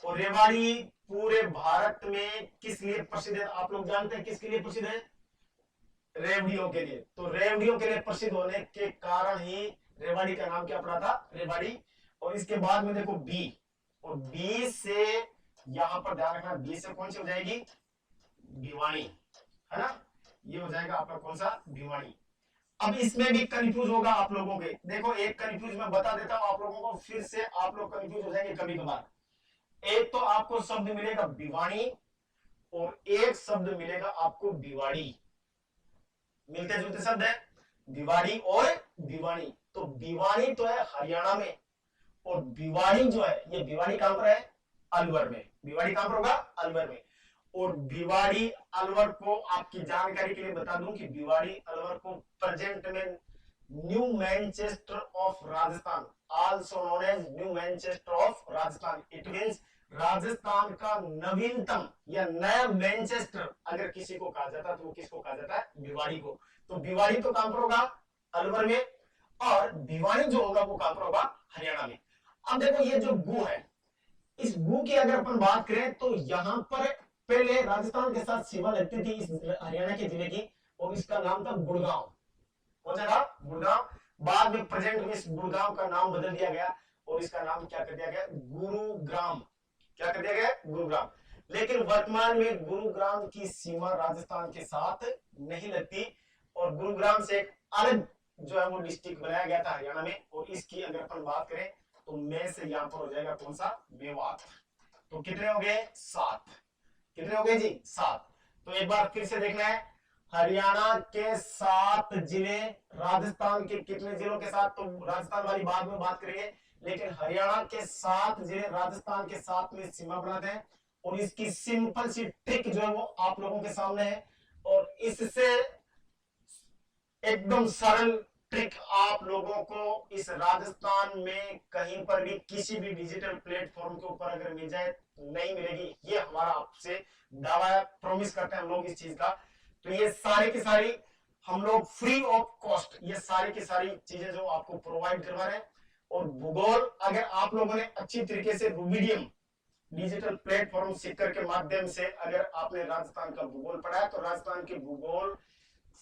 और रेवाड़ी पूरे भारत में किस लिए प्रसिद्ध है, आप लोग जानते हैं किसके लिए प्रसिद्ध है, रेवड़ियों के लिए। तो रेवड़ियों के लिए प्रसिद्ध होने के कारण ही रेवाड़ी का नाम क्या पड़ा था, रेवाड़ी। और इसके बाद में देखो बी, और बी से यहां पर ध्यान रखना, बी से कौन सी हो जाएगी, भिवानी, है ना। ये हो जाएगा आपका कौन सा, भिवानी। अब इसमें भी कंफ्यूज होगा आप लोगों के। देखो एक कंफ्यूज मैं बता देता हूं आप लोगों को, फिर से आप लोग कंफ्यूज हो जाएंगे कभी कभार। एक तो आपको शब्द मिलेगा भिवानी और एक शब्द मिलेगा आपको भिवाड़ी। मिलते जुलते शब्द है भिवाड़ी और भिवानी। तो भिवानी तो है हरियाणा में, और भिवाड़ी जो है ये भिवाड़ी कहां पर है, अलवर में। भिवाड़ी कहां पर होगा, अलवर में। और भिवाड़ी अलवर को आपकी जानकारी के लिए बता दूं कि भिवाड़ी अलवर को प्रेजेंट में New Manchester of Rajasthan, also known as New Manchester of Rajasthan. It means Rajasthan का नवीनतम या नया मैनचेस्टर अगर किसी को कहा जाता है तो वो किसको कहा जाता है, भिवाड़ी को। तो भिवाड़ी तो कहां पर होगा, अलवर में, और भिवानी जो होगा वो कहां पर होगा, हरियाणा में। अब देखो ये जो गु है, इस गु की अगर अपन बात करें तो यहां पर पहले राजस्थान के साथ सीमा लगती थी इस हरियाणा के जिले की, और इसका नाम था गुड़गांव। कौन सा था, गुड़गांव। बाद में प्रेजेंट में इस गुड़गांव का नाम बदल दिया गया और इसका नाम क्या कर दिया गया, गुरुग्राम। क्या कर दिया गया, गुरुग्राम। लेकिन वर्तमान में गुरुग्राम की सीमा राजस्थान के साथ नहीं लगती, और गुरुग्राम से एक अलग जो है वो डिस्ट्रिक्ट बनाया गया था हरियाणा में। और इसकी अगर अपन बात करें तो मैं से यहां पर हो जाएगा कौन सा, मेवात। तो कितने हो गए, 7। कितने हो गए जी, 7। तो एक बार फिर से देखना है, हरियाणा के 7 जिले राजस्थान के कितने जिलों के साथ, तो राजस्थान वाली बाद में बात करेंगे, लेकिन हरियाणा के 7 जिले राजस्थान के साथ में सीमा बनाते हैं। और इसकी सिंपल सी ट्रिक जो है वो आप लोगों के सामने है, और इससे एकदम सरल ट्रिक आप लोगों को इस राजस्थान में कहीं पर भी किसी भी डिजिटल प्लेटफॉर्म के ऊपर अगर मिल जाए नहीं मिलेगी, ये हमारा आपसे दावा है, प्रॉमिस करते हैं हम लोग इस चीज का। तो ये सारी की सारी हम लोग फ्री ऑफ कॉस्ट ये सारी की सारी चीजें जो आपको प्रोवाइड करवा रहे हैं। और भूगोल अगर आप लोगों ने अच्छी तरीके से रूबीडियम डिजिटल प्लेटफॉर्म सिक्कर के माध्यम से अगर आपने राजस्थान का भूगोल पढ़ा है तो राजस्थान के भूगोल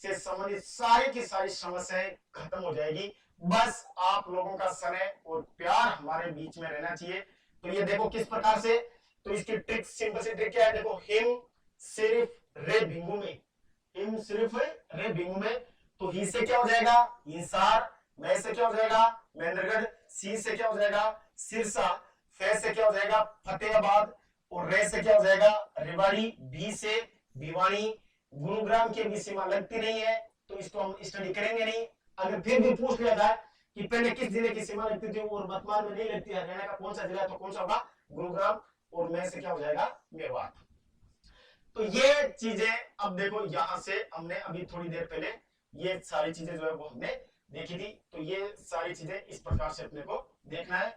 से संबंधित सारी की सारी समस्याएं खत्म हो जाएगी। बस आप लोगों का स्नेह और प्यार हमारे बीच में रहना चाहिए। तो ये देखो किस प्रकार से, तो इसकी ट्रिक, सिंपल सी ट्रिक क्या है, देखो हिम सिर्फ रे भिंगू में, हिम सिर्फ रे भिंगू में, तो ही से क्या हो जाएगा हिसार, मैं से क्या हो जाएगा महेंद्रगढ़, सी से क्या हो जाएगा सिरसा, फे से क्या हो जाएगा फतेहाबाद, और रे से क्या हो जाएगा रेवाड़ी, भी से भिवानी। गुरुग्राम की भी सीमा लगती नहीं है तो इसको हम स्टडी करेंगे नहीं। अगर फिर भी पूछ लिया जाए कि पहले किस जिले की सीमा लगती थी और वर्तमान में नहीं लगती है, हरियाणा का कौन सा जिला है, तो कौन सा होगा गुरुग्राम, और मैं से क्या हो जाएगा मेवात। तो ये चीजें अब देखो, यहां से हमने अभी थोड़ी देर पहले ये सारी चीजें जो है वो हमने देखी थी। तो ये सारी चीजें इस प्रकार से अपने को देखना है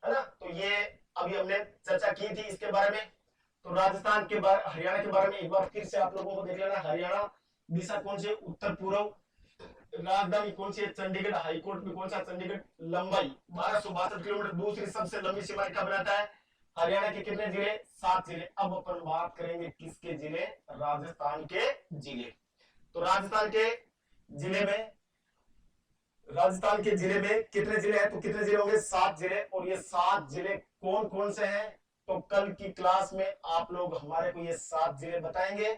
ना। तो ये अभी हमने चर्चा की थी इसके बारे में। तो राजस्थान के बारे, हरियाणा के बारे में एक बार फिर से आप लोगों को देख लेना। हरियाणा दिशा कौन सी, उत्तर पूर्व, राजधानी कौन सी है चंडीगढ़, हाईकोर्ट में कौन सा चंडीगढ़, लंबाई 1262 किलोमीटर, दूसरी सबसे लंबी सीमा रेखा बनाता है। हरियाणा के कितने जिले, 7 जिले। अब अपन बात करेंगे किसके जिले, राजस्थान के जिले। तो राजस्थान के जिले में, राजस्थान के जिले में कितने जिले हैं, तो कितने जिले होंगे 7 जिले। और ये 7 जिले कौन कौन से हैं, तो कल की क्लास में आप लोग हमारे को ये 7 जिले बताएंगे।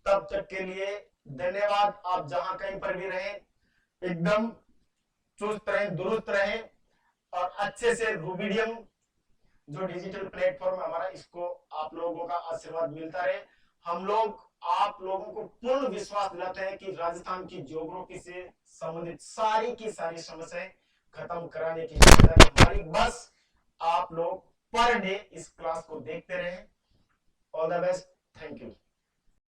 तब तक के लिए धन्यवाद। आप जहां कहीं पर भी रहें एकदम चुस्त रहें, दुरुस्त रहें, और अच्छे से रूबीडियम जो डिजिटल प्लेटफॉर्म है हमारा, इसको आप लोगों का आशीर्वाद मिलता रहे। हम लोग आप लोगों को पूर्ण विश्वास दिलाते हैं कि राजस्थान की ज्योग्राफी से संबंधित सारी की सारी समस्याएं खत्म कराने की जिम्मेदारी हमारी। बस आप लोग पर डे इस क्लास को देखते रहें। All the best, thank you.